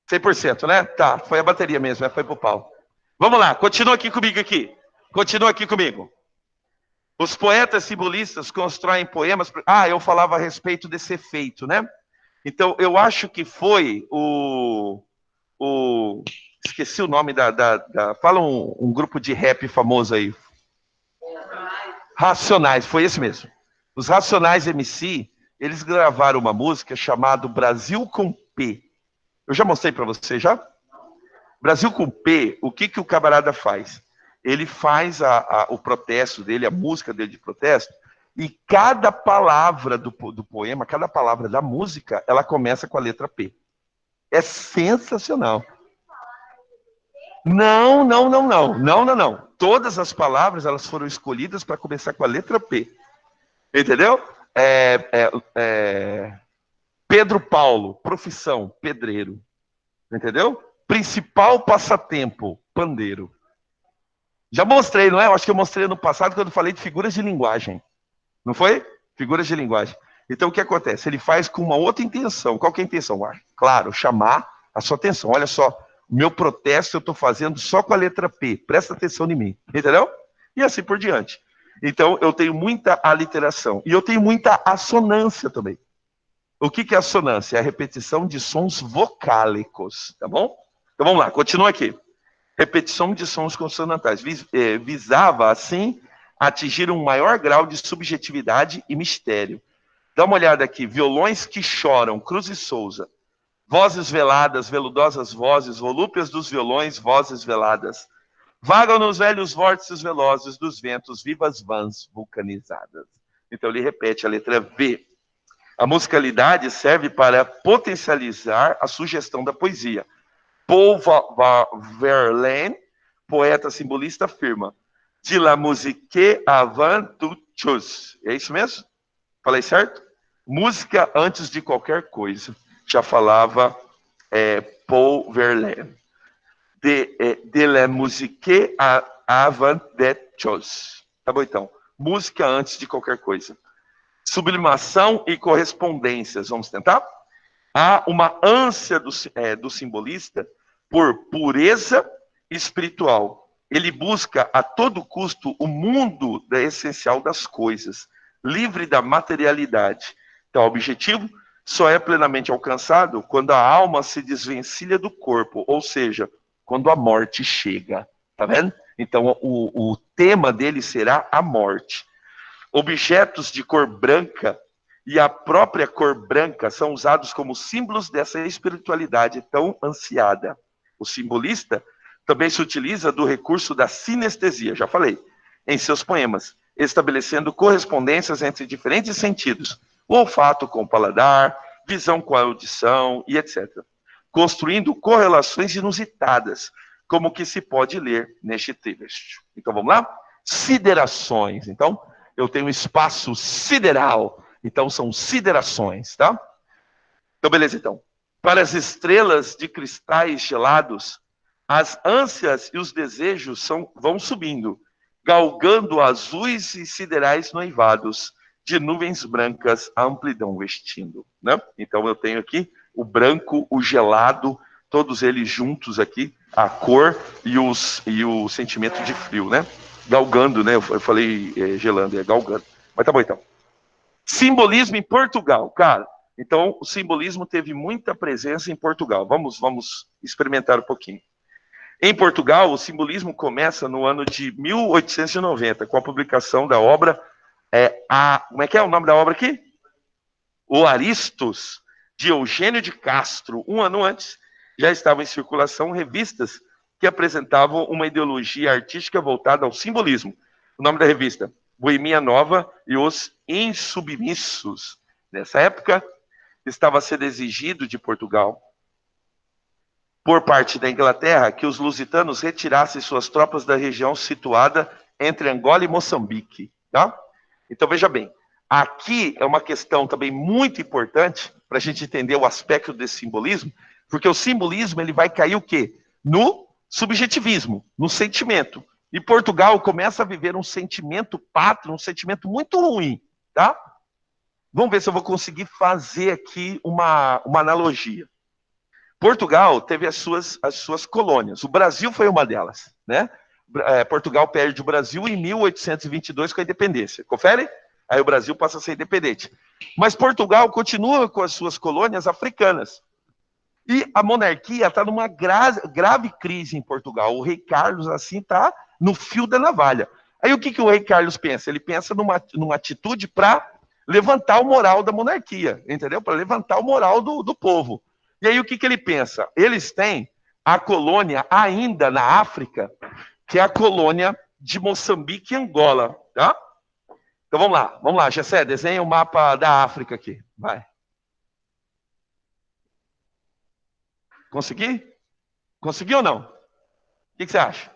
100%, né? Tá, foi a bateria mesmo, foi pro pau. Vamos lá, continua aqui comigo aqui. Continua aqui comigo. Os poetas simbolistas constroem poemas... eu falava a respeito desse efeito, né? Então, eu acho que foi esqueci o nome fala um grupo de rap famoso aí. Racionais, foi esse mesmo. Os Racionais MC, eles gravaram uma música chamada Brasil com P. Eu já mostrei para você, já? Brasil com P, o que o camarada faz? Ele faz o protesto dele, a música dele de protesto, e cada palavra do poema, cada palavra da música, ela começa com a letra P. É sensacional. Não. Todas as palavras, elas foram escolhidas para começar com a letra P. Entendeu? Pedro Paulo, profissão, pedreiro. Entendeu? Principal passatempo, pandeiro. Já mostrei, não é? Eu acho que eu mostrei no passado quando eu falei de figuras de linguagem. Não foi? Figuras de linguagem. Então, o que acontece? Ele faz com uma outra intenção. Qual que é a intenção? Claro, chamar a sua atenção. Olha só, o meu protesto eu estou fazendo só com a letra P. Presta atenção em mim. Entendeu? E assim por diante. Então, eu tenho muita aliteração. E eu tenho muita assonância também. O que é assonância? É a repetição de sons vocálicos. Tá bom? Então, vamos lá. Continua aqui. Repetição de sons consonantais. Visava, assim, atingir um maior grau de subjetividade e mistério. Dá uma olhada aqui. Violões que choram, Cruz e Souza. Vozes veladas, veludosas vozes, volúpias dos violões, vozes veladas. Vagam nos velhos vórtices velozes dos ventos, vivas vãs vulcanizadas. Então ele repete a letra V. A musicalidade serve para potencializar a sugestão da poesia. Paul Verlaine, poeta simbolista, afirma: de la musique avant toute chose. É isso mesmo? Falei certo? Música antes de qualquer coisa. Já falava Paul Verlaine. De la musique avant des choses. Tá bom, então. Música antes de qualquer coisa. Sublimação e correspondências. Vamos tentar? Há uma ânsia do simbolista por pureza espiritual. Ele busca a todo custo o mundo essencial das coisas, livre da materialidade. Então, o objetivo só é plenamente alcançado quando a alma se desvencilha do corpo, ou seja, quando a morte chega. Tá vendo? Então, o tema dele será a morte. Objetos de cor branca e a própria cor branca são usados como símbolos dessa espiritualidade tão ansiada. O simbolista também se utiliza do recurso da sinestesia, já falei, em seus poemas, estabelecendo correspondências entre diferentes sentidos, o olfato com o paladar, visão com a audição e etc., construindo correlações inusitadas, como que se pode ler neste texto. Então, vamos lá? Siderações. Então, eu tenho um espaço sideral. Então, são siderações, tá? Então, beleza, então. Para as estrelas de cristais gelados, as ânsias e os desejos vão subindo, galgando azuis e siderais noivados, de nuvens brancas a amplidão vestindo, né? Então, eu tenho aqui o branco, o gelado, todos eles juntos aqui, a cor e o sentimento de frio, né? Galgando, né? Eu falei gelando, é galgando. Mas tá bom, então. Simbolismo em Portugal, cara. Então, o simbolismo teve muita presença em Portugal. Vamos experimentar um pouquinho. Em Portugal, o simbolismo começa no ano de 1890, com a publicação da obra... como é que é o nome da obra aqui? O Aristos, de Eugênio de Castro. Um ano antes, já estavam em circulação revistas que apresentavam uma ideologia artística voltada ao simbolismo. O nome da revista, Boemia Nova e os Insubmissos. Nessa época, estava sendo exigido de Portugal, por parte da Inglaterra, que os lusitanos retirassem suas tropas da região situada entre Angola e Moçambique. Tá? Então, veja bem, aqui é uma questão também muito importante para a gente entender o aspecto desse simbolismo, porque o simbolismo ele vai cair o quê? No subjetivismo, no sentimento. E Portugal começa a viver um sentimento pátrio, um sentimento muito ruim, tá? Vamos ver se eu vou conseguir fazer aqui uma analogia. Portugal teve as suas colônias. O Brasil foi uma delas, né? Portugal perde o Brasil em 1822 com a independência. Confere? Aí o Brasil passa a ser independente. Mas Portugal continua com as suas colônias africanas. E a monarquia está numa grave crise em Portugal. O rei Carlos, assim, está no fio da navalha. Aí o que o rei Carlos pensa? Ele pensa numa atitude para levantar o moral da monarquia, entendeu? Para levantar o moral do povo. E aí o que ele pensa? Eles têm a colônia ainda na África, que é a colônia de Moçambique e Angola, tá? Então vamos lá, Gessé, desenha o mapa da África aqui, vai. Conseguiu ou não? O que você acha?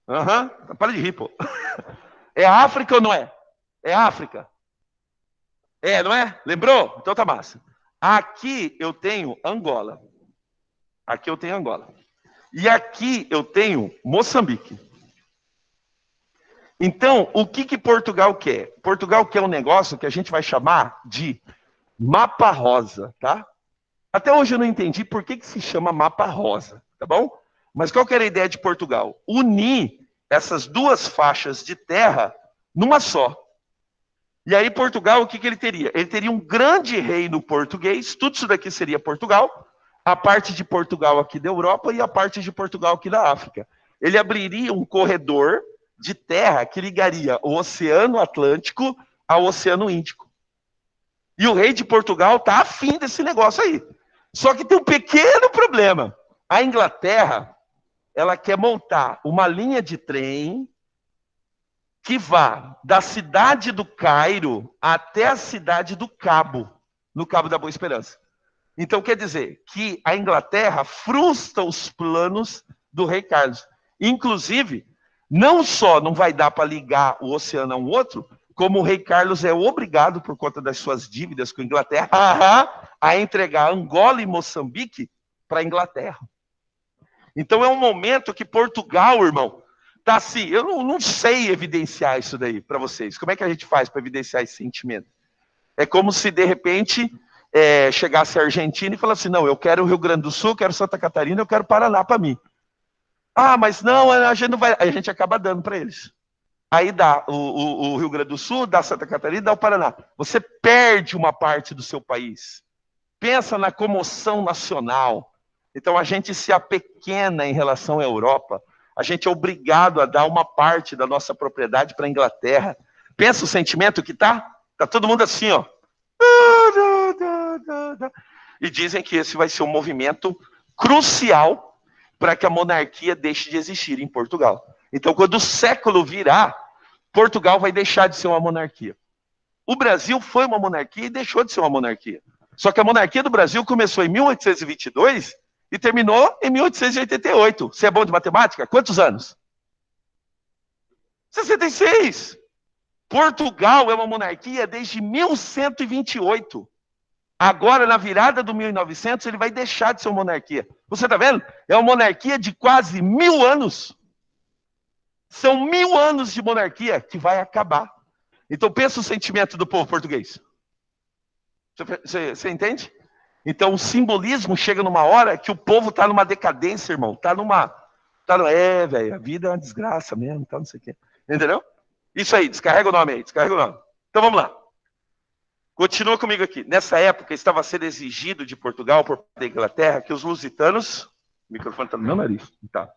Aham, para de rir, pô. É África ou não é? É África. É, não é? Lembrou? Então tá massa. Aqui eu tenho Angola. Aqui eu tenho Angola. E aqui eu tenho Moçambique. Então, o que Portugal quer? Portugal quer um negócio que a gente vai chamar de mapa rosa, tá? Até hoje eu não entendi por que se chama mapa rosa, tá bom? Mas qual que era a ideia de Portugal? Unir essas duas faixas de terra numa só. E aí Portugal, o que ele teria? Ele teria um grande reino português, tudo isso daqui seria Portugal, a parte de Portugal aqui da Europa e a parte de Portugal aqui da África. Ele abriria um corredor de terra que ligaria o Oceano Atlântico ao Oceano Índico. E o rei de Portugal está afim desse negócio aí. Só que tem um pequeno problema. A Inglaterra, ela quer montar uma linha de trem que vá da cidade do Cairo até a cidade do Cabo, no Cabo da Boa Esperança. Então, quer dizer que a Inglaterra frustra os planos do rei Carlos. Inclusive, não só não vai dar para ligar o oceano a um outro, como o rei Carlos é obrigado, por conta das suas dívidas com a Inglaterra, a entregar Angola e Moçambique para a Inglaterra. Então é um momento que Portugal, irmão, tá assim, eu não sei evidenciar isso daí para vocês. Como é que a gente faz para evidenciar esse sentimento? É como se, de repente, chegasse a Argentina e falasse assim, não, eu quero o Rio Grande do Sul, eu quero Santa Catarina, eu quero Paraná para mim. Ah, mas não, a gente não vai... Aí a gente acaba dando para eles. Aí dá o Rio Grande do Sul, dá Santa Catarina, dá o Paraná. Você perde uma parte do seu país. Pensa na comoção nacional. Então a gente se apequena em relação à Europa. A gente é obrigado a dar uma parte da nossa propriedade para a Inglaterra. Pensa o sentimento que tá? Tá todo mundo assim, ó. E dizem que esse vai ser um movimento crucial para que a monarquia deixe de existir em Portugal. Então, quando o século virar, Portugal vai deixar de ser uma monarquia. O Brasil foi uma monarquia e deixou de ser uma monarquia. Só que a monarquia do Brasil começou em 1822 e terminou em 1888. Você é bom de matemática? Quantos anos? 66. Portugal é uma monarquia desde 1128. Agora, na virada do 1900, ele vai deixar de ser uma monarquia. Você está vendo? É uma monarquia de quase 1000 anos. São 1000 anos de monarquia que vai acabar. Então, pensa o sentimento do povo português. Você entende? Então, o simbolismo chega numa hora que o povo está numa decadência, irmão. Velho, a vida é uma desgraça mesmo, tá, não sei o quê. Entendeu? Isso aí, descarrega o nome aí, descarrega o nome. Então, vamos lá. Continua comigo aqui. Nessa época, estava sendo exigido de Portugal, por parte da Inglaterra, que os lusitanos... O microfone está no meu nariz. Tá.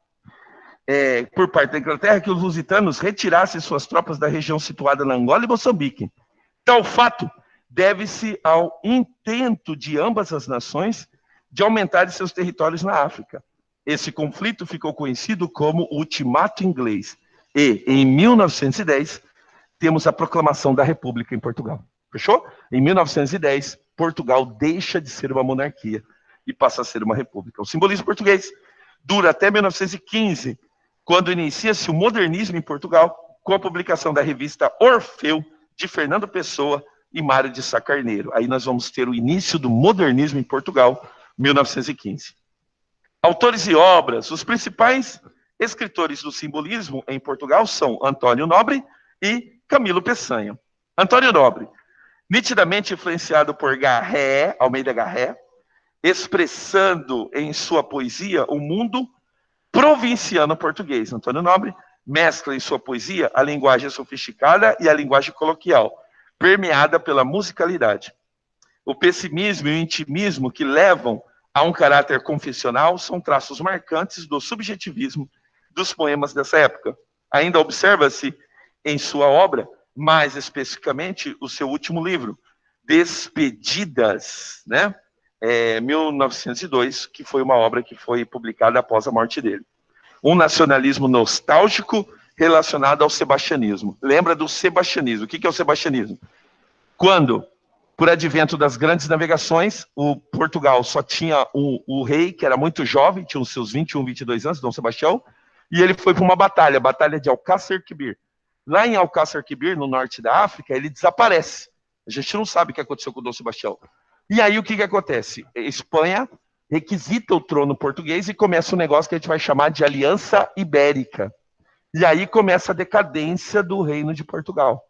Por parte da Inglaterra, que os lusitanos retirassem suas tropas da região situada na Angola e Moçambique. Tal fato deve-se ao intento de ambas as nações de aumentar seus territórios na África. Esse conflito ficou conhecido como o Ultimato Inglês. E, em 1910, temos a proclamação da República em Portugal. Fechou? Em 1910, Portugal deixa de ser uma monarquia e passa a ser uma república. O simbolismo português dura até 1915, quando inicia-se o modernismo em Portugal, com a publicação da revista Orfeu, de Fernando Pessoa e Mário de Sá Carneiro. Aí nós vamos ter o início do modernismo em Portugal, 1915. Autores e obras. Os principais escritores do simbolismo em Portugal são Antônio Nobre e Camilo Peçanha. Antônio Nobre, nitidamente influenciado por Garré, Almeida Garré, expressando em sua poesia o mundo provinciano português. Antônio Nobre mescla em sua poesia a linguagem sofisticada e a linguagem coloquial, permeada pela musicalidade. O pessimismo e o intimismo que levam a um caráter confessional são traços marcantes do subjetivismo dos poemas dessa época. Ainda observa-se em sua obra, mais especificamente, o seu último livro, Despedidas, né? 1902, que foi uma obra que foi publicada após a morte dele. Um nacionalismo nostálgico relacionado ao sebastianismo. Lembra do sebastianismo? O que é o sebastianismo? Quando, por advento das grandes navegações, o Portugal só tinha o rei, que era muito jovem, tinha os seus 21, 22 anos, Dom Sebastião, e ele foi para uma batalha, a Batalha de Alcácer Quibir. Lá em Alcácer Quibir, no norte da África, ele desaparece. A gente não sabe o que aconteceu com o Dom Sebastião. E aí o que acontece? A Espanha requisita o trono português e começa um negócio que a gente vai chamar de Aliança Ibérica. E aí começa a decadência do reino de Portugal.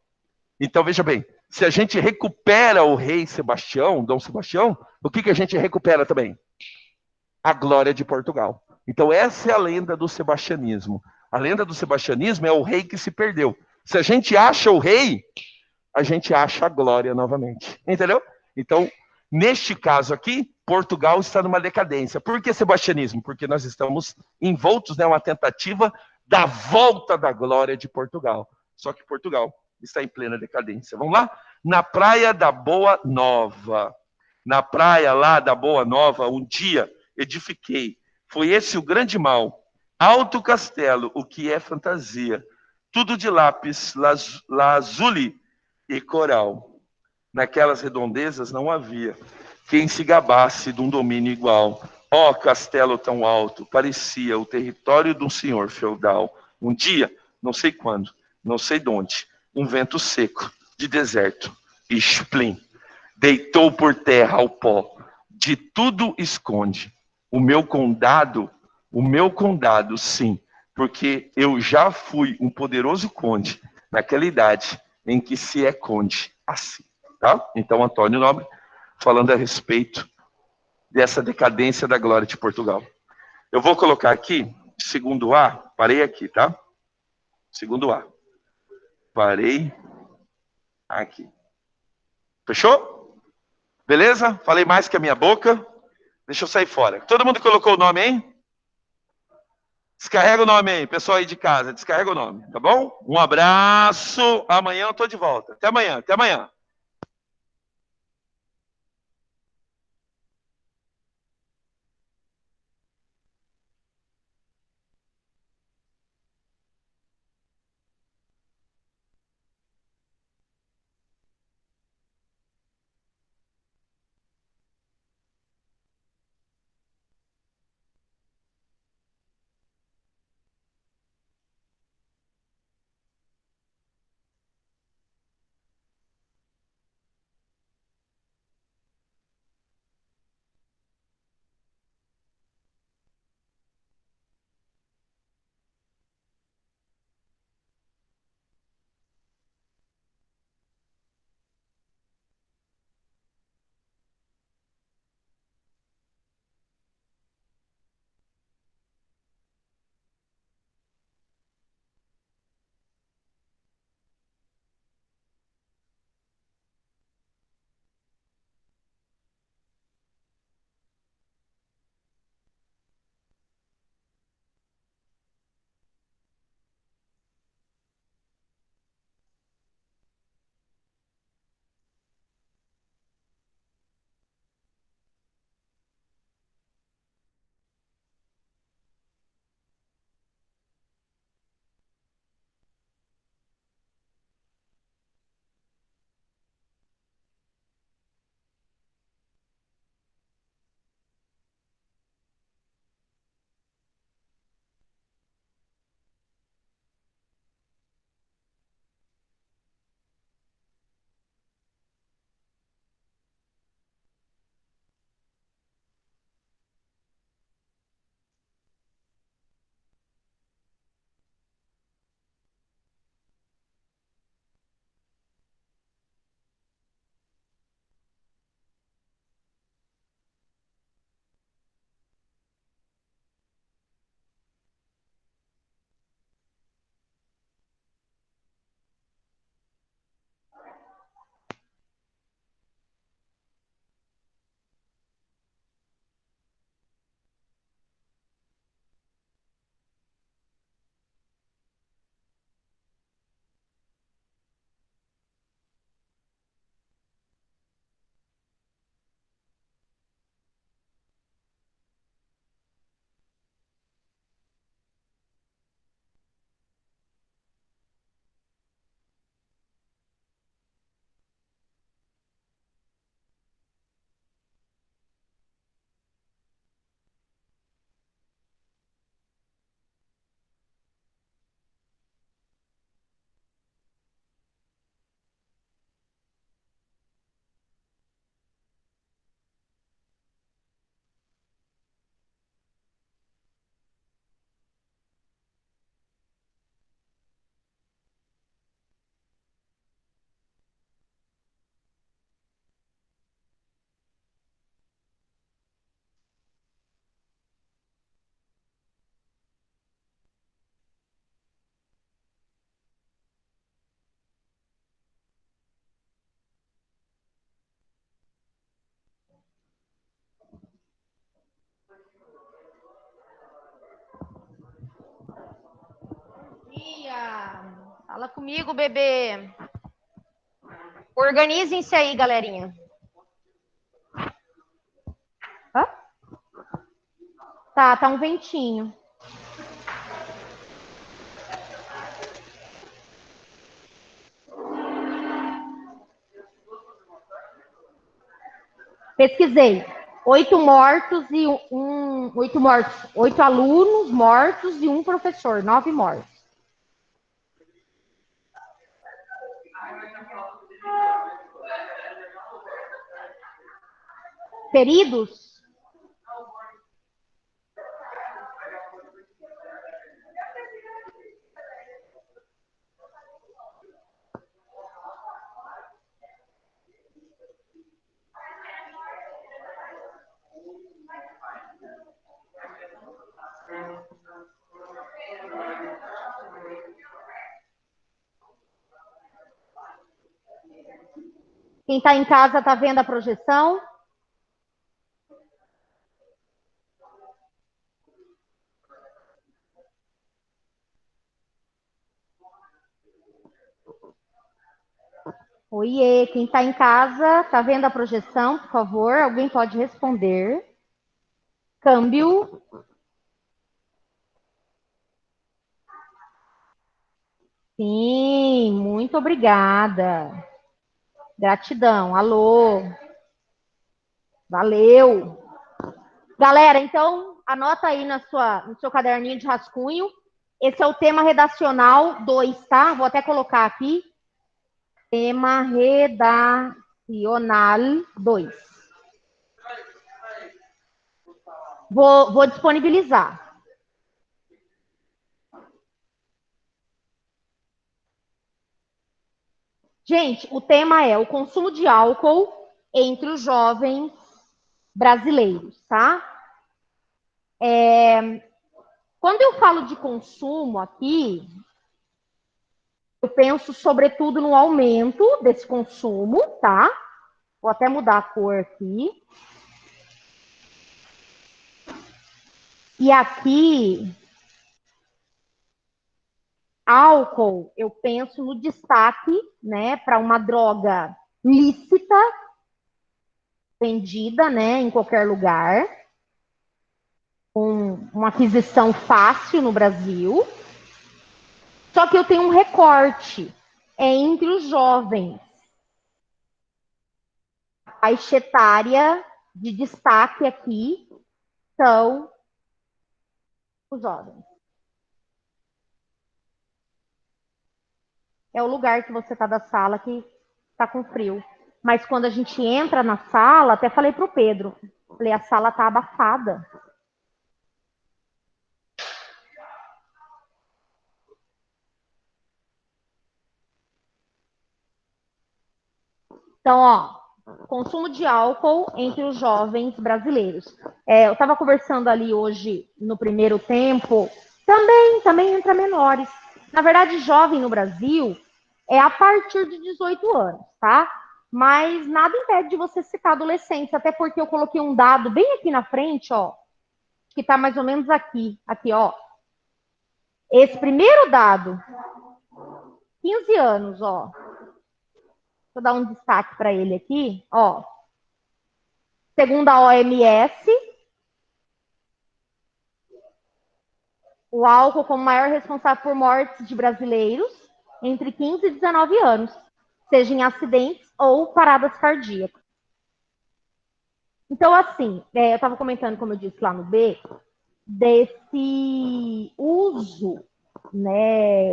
Então, veja bem, se a gente recupera o rei Sebastião, Dom Sebastião, o que a gente recupera também? A glória de Portugal. Então, essa é a lenda do sebastianismo. A lenda do sebastianismo é o rei que se perdeu. Se a gente acha o rei, a gente acha a glória novamente. Entendeu? Então, neste caso aqui, Portugal está numa decadência. Por que sebastianismo? Porque nós estamos envoltos numa tentativa da volta da glória de Portugal. Só que Portugal está em plena decadência. Vamos lá? Na Praia da Boa Nova. Na praia lá da Boa Nova, um dia edifiquei. Foi esse o grande mal. Alto castelo, o que é fantasia. Tudo de lápis, lazuli e coral. Naquelas redondezas não havia quem se gabasse de um domínio igual. Ó, castelo tão alto, parecia o território de um senhor feudal. Um dia, não sei quando, não sei de onde, um vento seco de deserto. Splim. Deitou por terra ao pó. De tudo esconde. O meu condado, sim. Porque eu já fui um poderoso conde naquela idade em que se é conde assim. Tá? Então, Antônio Nobre, falando a respeito dessa decadência da glória de Portugal. Eu vou colocar aqui, segundo A, parei aqui, tá? Segundo A. Parei aqui. Fechou? Beleza? Falei mais que a minha boca. Deixa eu sair fora. Todo mundo colocou o nome, hein? Descarrega o nome aí, pessoal aí de casa. Descarrega o nome, tá bom? Um abraço. Amanhã eu tô de volta. Até amanhã, até amanhã. Fala comigo, bebê. Organizem-se aí, galerinha. Hã? Tá um ventinho. Pesquisei. 8 mortos e 8 alunos mortos e um professor, 9 mortos. Feridos? Quem está em casa está vendo a projeção? Oiê, quem está em casa está vendo a projeção, por favor? Alguém pode responder? Câmbio. Sim, muito obrigada. Gratidão. Alô. Valeu. Galera, então, anota aí no seu caderninho de rascunho. Esse é o tema redacional 2, tá? Vou até colocar aqui. Tema redacional 2. Vou disponibilizar. Gente, o tema é o consumo de álcool entre os jovens brasileiros, tá? Quando eu falo de consumo aqui, eu penso sobretudo no aumento desse consumo, tá? Vou até mudar a cor aqui. E aqui, álcool, eu penso no destaque, né, para uma droga lícita, vendida, né, em qualquer lugar, com uma aquisição fácil no Brasil. Só que eu tenho um recorte, é entre os jovens. A faixa etária de destaque aqui são os jovens. É o lugar que você está da sala que está com frio. Mas quando a gente entra na sala, até falei para o Pedro, falei, a sala está abafada. Então, ó, consumo de álcool entre os jovens brasileiros. Eu estava conversando ali hoje, no primeiro tempo, também entra menores. Na verdade, jovem no Brasil é a partir de 18 anos, tá? Mas nada impede de você citar adolescentes, até porque eu coloquei um dado bem aqui na frente, ó, que está mais ou menos aqui, ó. Esse primeiro dado, 15 anos, ó. Vou dar um destaque para ele aqui, ó. Segundo a OMS, o álcool como maior responsável por mortes de brasileiros entre 15 e 19 anos, seja em acidentes ou paradas cardíacas. Então, assim, eu estava comentando, como eu disse lá no B, desse uso, né,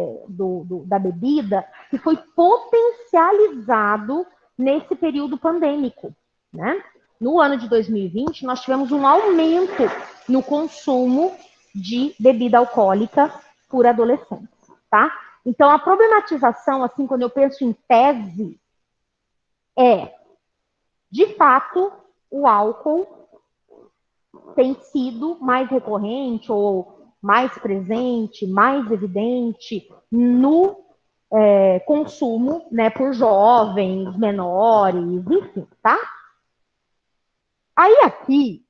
da bebida que foi potencializado nesse período pandêmico, né? No ano de 2020, nós tivemos um aumento no consumo de bebida alcoólica por adolescentes, tá? Então, a problematização, assim, quando eu penso em tese, de fato, o álcool tem sido mais recorrente ou mais presente, mais evidente no consumo, né, por jovens, menores, enfim, tá? Aí aqui,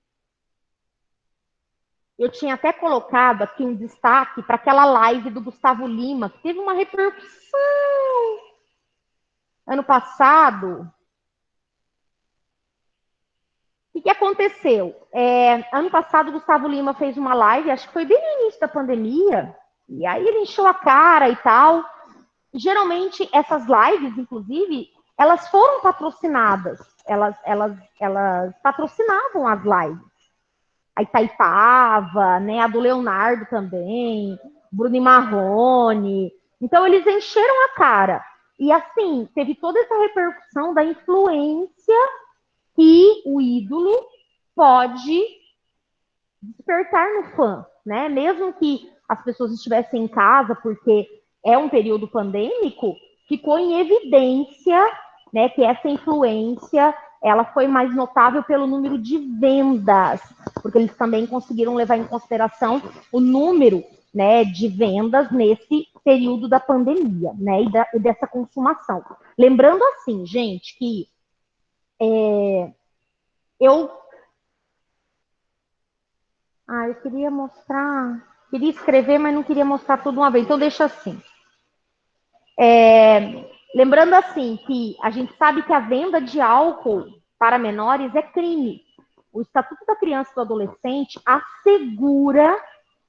eu tinha até colocado aqui um destaque para aquela live do Gustavo Lima, que teve uma repercussão ano passado. O que aconteceu? Ano passado, o Gustavo Lima fez uma live, acho que foi bem no início da pandemia, e aí ele encheu a cara e tal. Geralmente, essas lives, inclusive, elas foram patrocinadas. Elas patrocinavam as lives. A Itaipava, né, a do Leonardo também, Bruno e Marrone. Então, eles encheram a cara. E, assim, teve toda essa repercussão da influência que o ídolo pode despertar no fã, né? Mesmo que as pessoas estivessem em casa, porque é um período pandêmico, ficou em evidência, né, que essa influência ela foi mais notável pelo número de vendas, porque eles também conseguiram levar em consideração o número, né, de vendas nesse período da pandemia, né, e dessa consumação. Lembrando assim, gente, que eu eu queria mostrar, queria escrever, mas não queria mostrar tudo uma vez, então deixa assim. Lembrando assim que a gente sabe que a venda de álcool para menores é crime. O Estatuto da Criança e do Adolescente assegura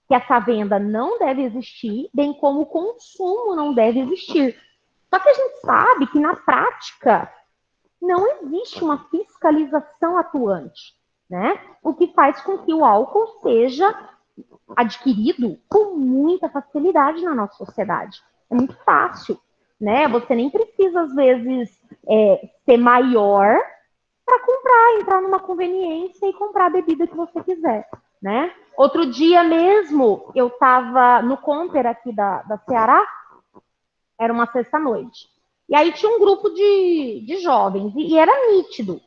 que essa venda não deve existir, bem como o consumo não deve existir. Só que a gente sabe que na prática não existe uma fiscalização atuante, né? O que faz com que o álcool seja adquirido com muita facilidade na nossa sociedade. É muito fácil, né? Você nem precisa, às vezes, ser maior para comprar, entrar numa conveniência e comprar a bebida que você quiser, né? Outro dia mesmo, eu estava no Comper aqui da Ceará, era uma sexta-noite. E aí tinha um grupo de jovens, e era nítido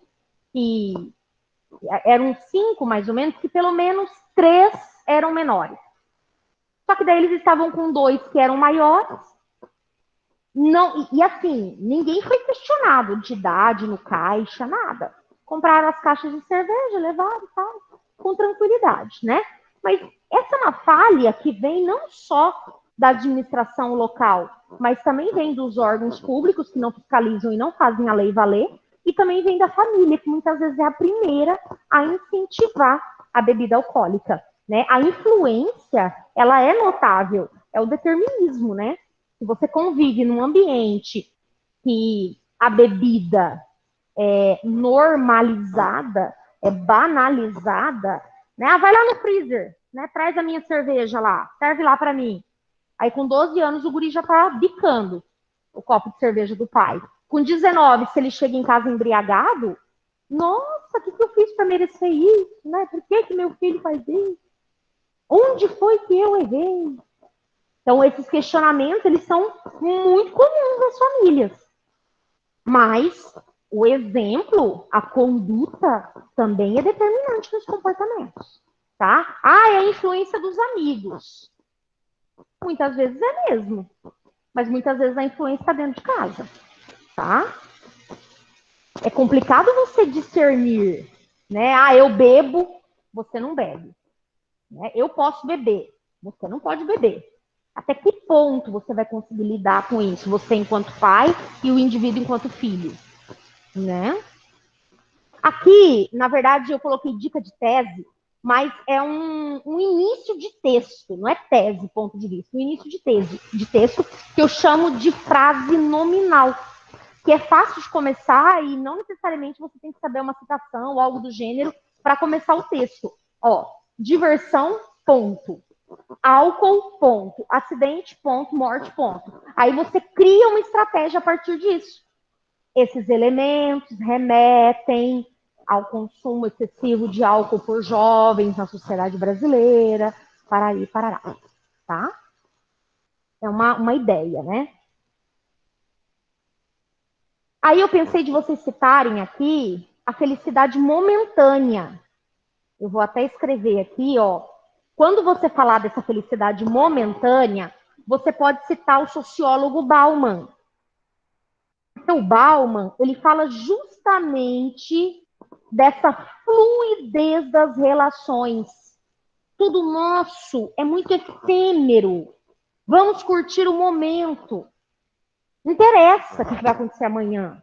que eram 5, mais ou menos, que pelo menos 3 eram menores. Só que daí eles estavam com 2 que eram maiores. Não, e assim, ninguém foi questionado de idade no caixa, nada. Compraram as caixas de cerveja, levaram e tal, com tranquilidade, né? Mas essa é uma falha que vem não só da administração local, mas também vem dos órgãos públicos que não fiscalizam e não fazem a lei valer, e também vem da família, que muitas vezes é a primeira a incentivar a bebida alcoólica, né? A influência, ela é notável, é o determinismo, né? Se você convive num ambiente que a bebida é normalizada, é banalizada, né? Vai lá no freezer, né? Traz a minha cerveja lá, serve lá para mim. Aí com 12 anos o guri já tá bicando o copo de cerveja do pai. Com 19, se ele chega em casa embriagado, nossa, o que eu fiz para merecer isso, né? Por que meu filho faz isso? Onde foi que eu errei? Então, esses questionamentos, eles são muito comuns nas famílias. Mas o exemplo, a conduta, também é determinante nos comportamentos, tá? É a influência dos amigos. Muitas vezes é mesmo. Mas muitas vezes a influência está dentro de casa, tá? É complicado você discernir, né? Eu bebo, você não bebe. Né? Eu posso beber, você não pode beber. Até que ponto você vai conseguir lidar com isso? Você enquanto pai e o indivíduo enquanto filho, né? Aqui, na verdade, eu coloquei dica de tese, mas é um início de texto, não é tese, ponto de vista, um início de texto que eu chamo de frase nominal, que é fácil de começar e não necessariamente você tem que saber uma citação ou algo do gênero para começar o texto. Diversão, ponto. Álcool, ponto. Acidente, ponto. Morte, ponto. Aí você cria uma estratégia a partir disso. Esses elementos remetem ao consumo excessivo de álcool por jovens na sociedade brasileira, para aí, parará. Tá? É uma ideia, né? Aí eu pensei de vocês citarem aqui a felicidade momentânea. Eu vou até escrever aqui, Quando você falar dessa felicidade momentânea, você pode citar o sociólogo Bauman. Então, o Bauman, ele fala justamente dessa fluidez das relações. Tudo nosso é muito efêmero. Vamos curtir o momento. Não interessa o que vai acontecer amanhã.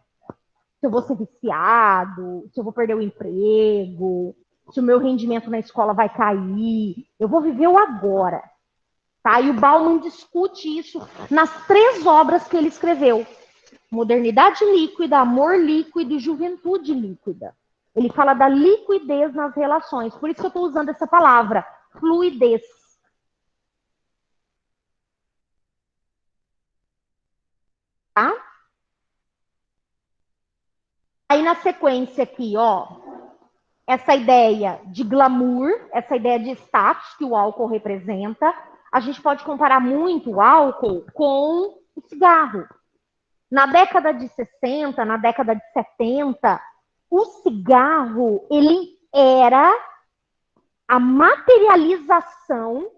Se eu vou ser viciado, se eu vou perder o emprego, se o meu rendimento na escola vai cair. Eu vou viver o agora. Tá? E o Bauman discute isso nas 3 obras que ele escreveu. Modernidade líquida, amor líquido e juventude líquida. Ele fala da liquidez nas relações. Por isso que eu estou usando essa palavra, fluidez. Tá? Aí na sequência aqui, essa ideia de glamour, essa ideia de status que o álcool representa. A gente pode comparar muito o álcool com o cigarro. Na década de 60, na década de 70, o cigarro, ele era a materialização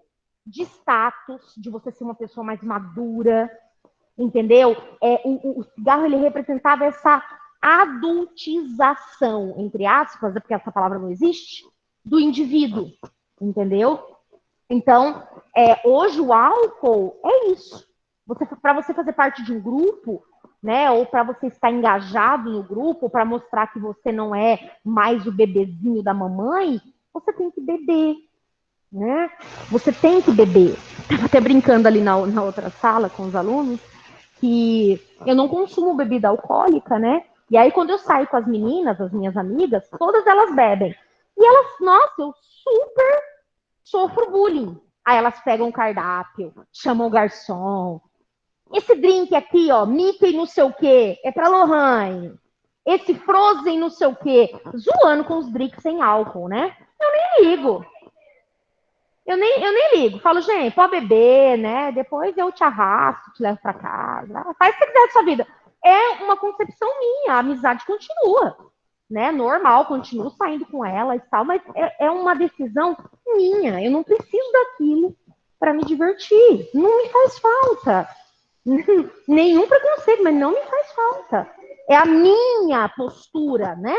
de status, de você ser uma pessoa mais madura, entendeu? O cigarro, ele representava essa adultização, entre aspas, porque essa palavra não existe, do indivíduo, entendeu? Então, hoje o álcool é isso. Para você fazer parte de um grupo, né, ou para você estar engajado no grupo, para mostrar que você não é mais o bebezinho da mamãe, você tem que beber, né? Você tem que beber. Estava até brincando ali na outra sala com os alunos que eu não consumo bebida alcoólica, né? E aí, quando eu saio com as meninas, as minhas amigas, todas elas bebem. E elas, nossa, eu super sofro bullying. Aí elas pegam o cardápio, chamam o garçom. Esse drink aqui, ó, Mickey não sei o quê, é pra Lohane. Esse Frozen não sei o quê. Zoando com os drinks sem álcool, né? Eu nem ligo. Eu nem ligo. Falo, gente, pode beber, né? Depois eu te arrasto, te levo pra casa. Faz o que você quiser da sua vida. É uma concepção minha. A amizade continua, né? Normal, continuo saindo com ela e tal, mas é uma decisão minha. Eu não preciso daquilo para me divertir. Não me faz falta. Nenhum preconceito, mas não me faz falta. É a minha postura, né?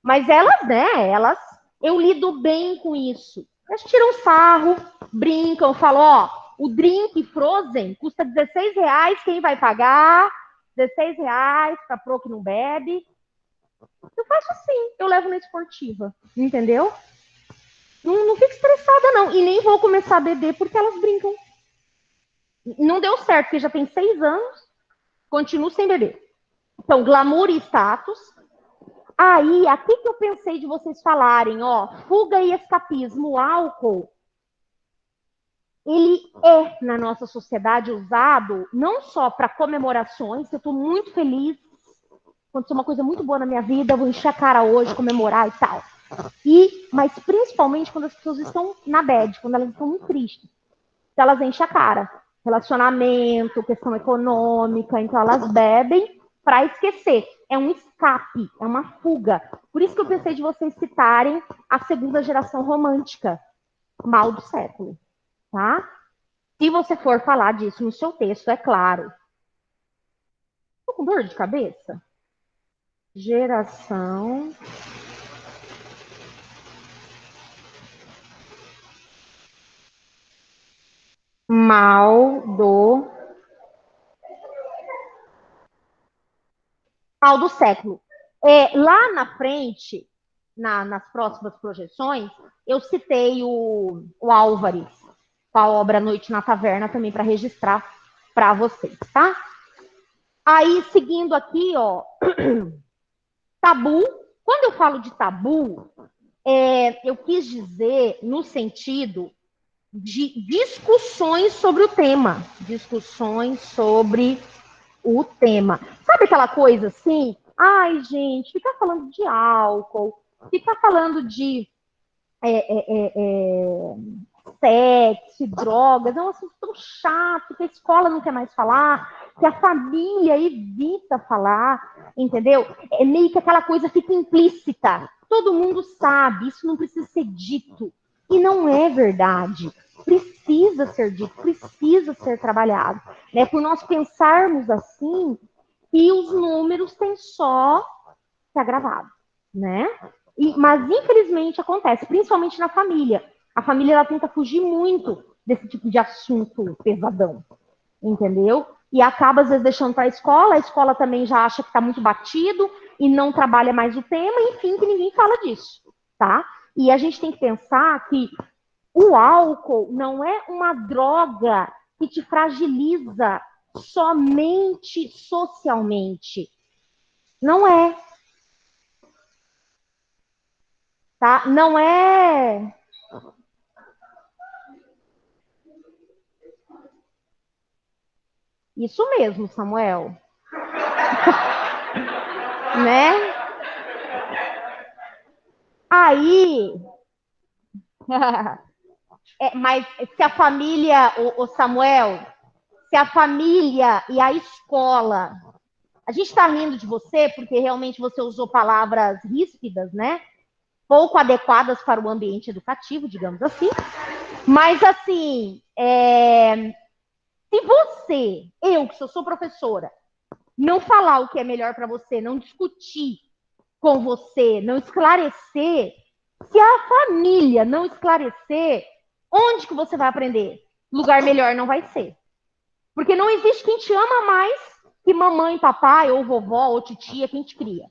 Mas elas, né? Eu lido bem com isso. Elas tiram sarro, brincam, falam, ó, o drink Frozen custa R$16, quem vai pagar? R$16, pra pro que não bebe. Eu faço assim, eu levo na esportiva, entendeu? Não fico estressada, não. E nem vou começar a beber porque elas brincam. Não deu certo, porque já tem 6 anos, continuo sem beber. Então, glamour e status. Aí, aqui que eu pensei de vocês falarem, ó, fuga e escapismo, o álcool, ele é, na nossa sociedade, usado não só para comemorações, eu estou muito feliz, aconteceu uma coisa muito boa na minha vida, eu vou encher a cara hoje, comemorar e tal. Mas principalmente quando as pessoas estão na bad, quando elas estão muito tristes. Então elas enchem a cara. Relacionamento, questão econômica, então elas bebem para esquecer. É um escape, é uma fuga. Por isso que eu pensei de vocês citarem a segunda geração romântica, mal do século, tá? Se você for falar disso no seu texto, é claro. Tô com dor de cabeça? Geração mal do século. Lá na frente, nas próximas projeções, eu citei o Álvares, com a obra Noite na Taverna, também para registrar para vocês, tá? Aí, seguindo aqui, ó, tabu. Quando eu falo de tabu, eu quis dizer no sentido de discussões sobre o tema. Discussões sobre o tema. Sabe aquela coisa assim? Ai, gente, ficar falando de álcool, ficar falando de sexo, drogas, é um assunto tão chato, que a escola não quer mais falar, que a família evita falar, entendeu? É meio que aquela coisa fica implícita. Todo mundo sabe, isso não precisa ser dito. E não é verdade. Precisa ser dito, precisa ser trabalhado. Né? Por nós pensarmos assim, e os números têm só se agravado, né? Mas infelizmente acontece, principalmente na família. A família ela tenta fugir muito desse tipo de assunto pesadão, entendeu? E acaba às vezes deixando para a escola também já acha que está muito batido e não trabalha mais o tema, enfim, que ninguém fala disso, tá? E a gente tem que pensar que o álcool não é uma droga que te fragiliza somente socialmente. Não é, tá? Não é. Isso mesmo, Samuel. Né? aí, mas se a família, o Samuel, se a família e a escola, a gente está rindo de você porque realmente você usou palavras ríspidas, né? Pouco adequadas para o ambiente educativo, digamos assim. Mas assim, se você, eu que sou professora, não falar o que é melhor para você, não discutir com você, não esclarecer, se a família não esclarecer, onde que você vai aprender? Lugar melhor não vai ser. Porque não existe quem te ama mais que mamãe, papai, ou vovó, ou titia, quem te cria.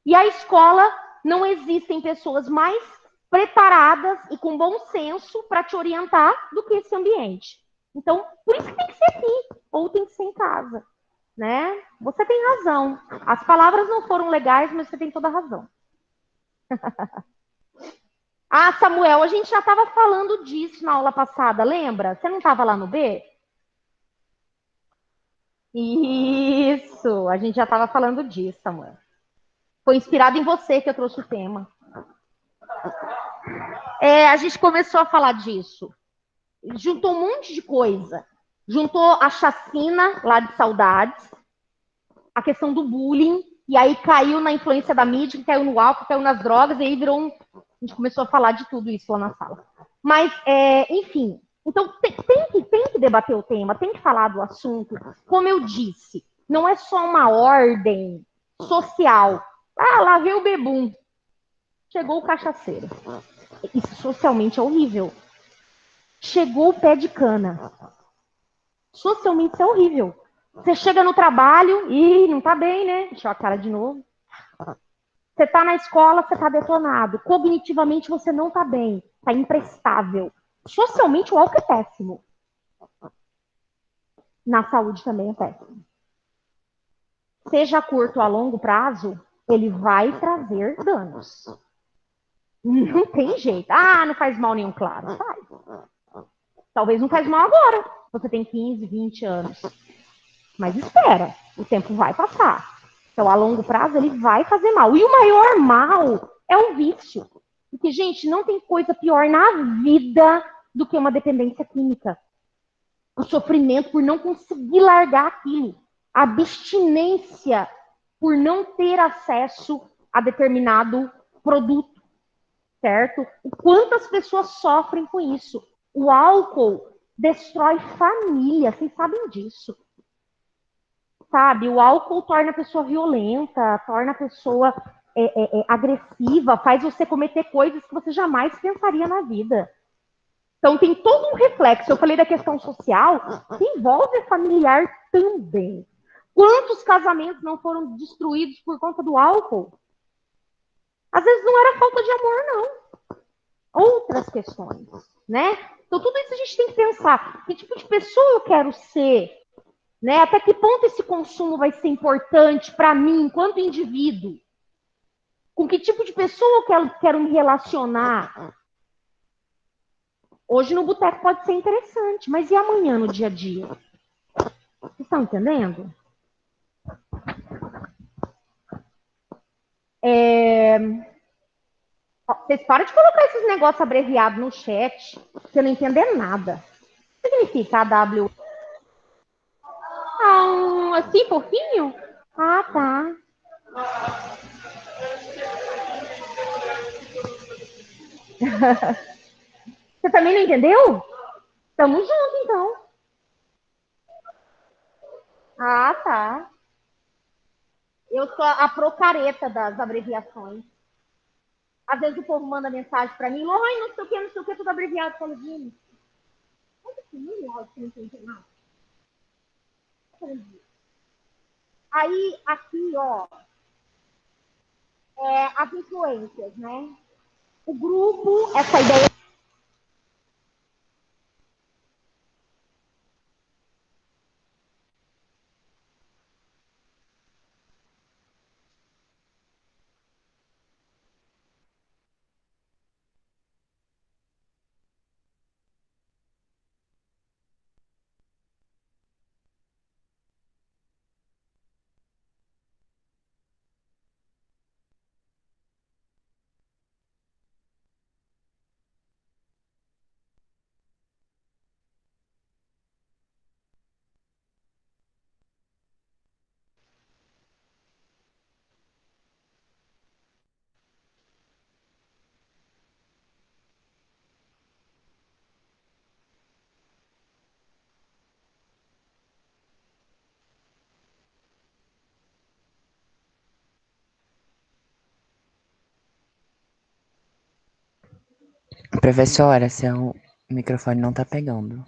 E a escola, não existem pessoas mais preparadas e com bom senso para te orientar do que esse ambiente. Então, por isso que tem que ser aqui, ou tem que ser em casa. Né? Você tem razão. As palavras não foram legais, mas você tem toda a razão. Ah, Samuel, a gente já estava falando disso na aula passada, lembra? Você não estava lá no B? Isso, a gente já estava falando disso, Samuel. Foi inspirado em você que eu trouxe o tema. A gente começou a falar disso. Juntou um monte de coisa. Juntou a chacina lá de Saudades, a questão do bullying, e aí caiu na influência da mídia, caiu no álcool, caiu nas drogas, e aí virou um... A gente começou a falar de tudo isso lá na sala. Mas, enfim, então tem que debater o tema, tem que falar do assunto. Como eu disse, não é só uma ordem social. Ah, lá veio o bebum. Chegou o cachaceiro. Isso socialmente é horrível. Chegou o pé de cana. Socialmente isso é horrível. Você chega no trabalho e não tá bem, né? Deixa a cara de novo. Você tá na escola, você tá detonado. Cognitivamente você não tá bem. Tá imprestável. Socialmente o álcool é péssimo. Na saúde também é péssimo. Seja a curto ou a longo prazo, ele vai trazer danos. Não tem jeito. Ah, não faz mal nenhum, claro. Faz. Talvez não faz mal agora. Você tem 15, 20 anos. Mas espera, o tempo vai passar. Então, a longo prazo, ele vai fazer mal. E o maior mal é o vício. Porque, gente, não tem coisa pior na vida do que uma dependência química. O sofrimento por não conseguir largar aquilo. A abstinência por não ter acesso a determinado produto, certo? O quantas pessoas sofrem com isso. O álcool destrói família, vocês sabem disso. Sabe, o álcool torna a pessoa violenta, torna a pessoa agressiva, faz você cometer coisas que você jamais pensaria na vida. Então tem todo um reflexo. Eu falei da questão social, que envolve a familiar também. Quantos casamentos não foram destruídos por conta do álcool? Às vezes não era falta de amor, não. Outras questões, né? Então tudo isso a gente tem que pensar. Que tipo de pessoa eu quero ser? Né? Até que ponto esse consumo vai ser importante para mim, enquanto indivíduo? Com que tipo de pessoa eu quero me relacionar? Hoje no boteco pode ser interessante, mas e amanhã no dia a dia? Vocês estão entendendo? Vocês param de colocar esses negócios abreviados no chat, você não entender nada. O que significa AW? Ah, assim, fofinho? Ah, tá. Você também não entendeu? Tamo junto, então. Ah, tá. Eu sou a procareta das abreviações. Às vezes o povo manda mensagem pra mim, Loi, não sei o que, tudo abreviado. Eu falo, gente, olha que não entendi nada. Aí, aqui, ó, as influências, né? O grupo, essa ideia. Professora, seu microfone não tá pegando.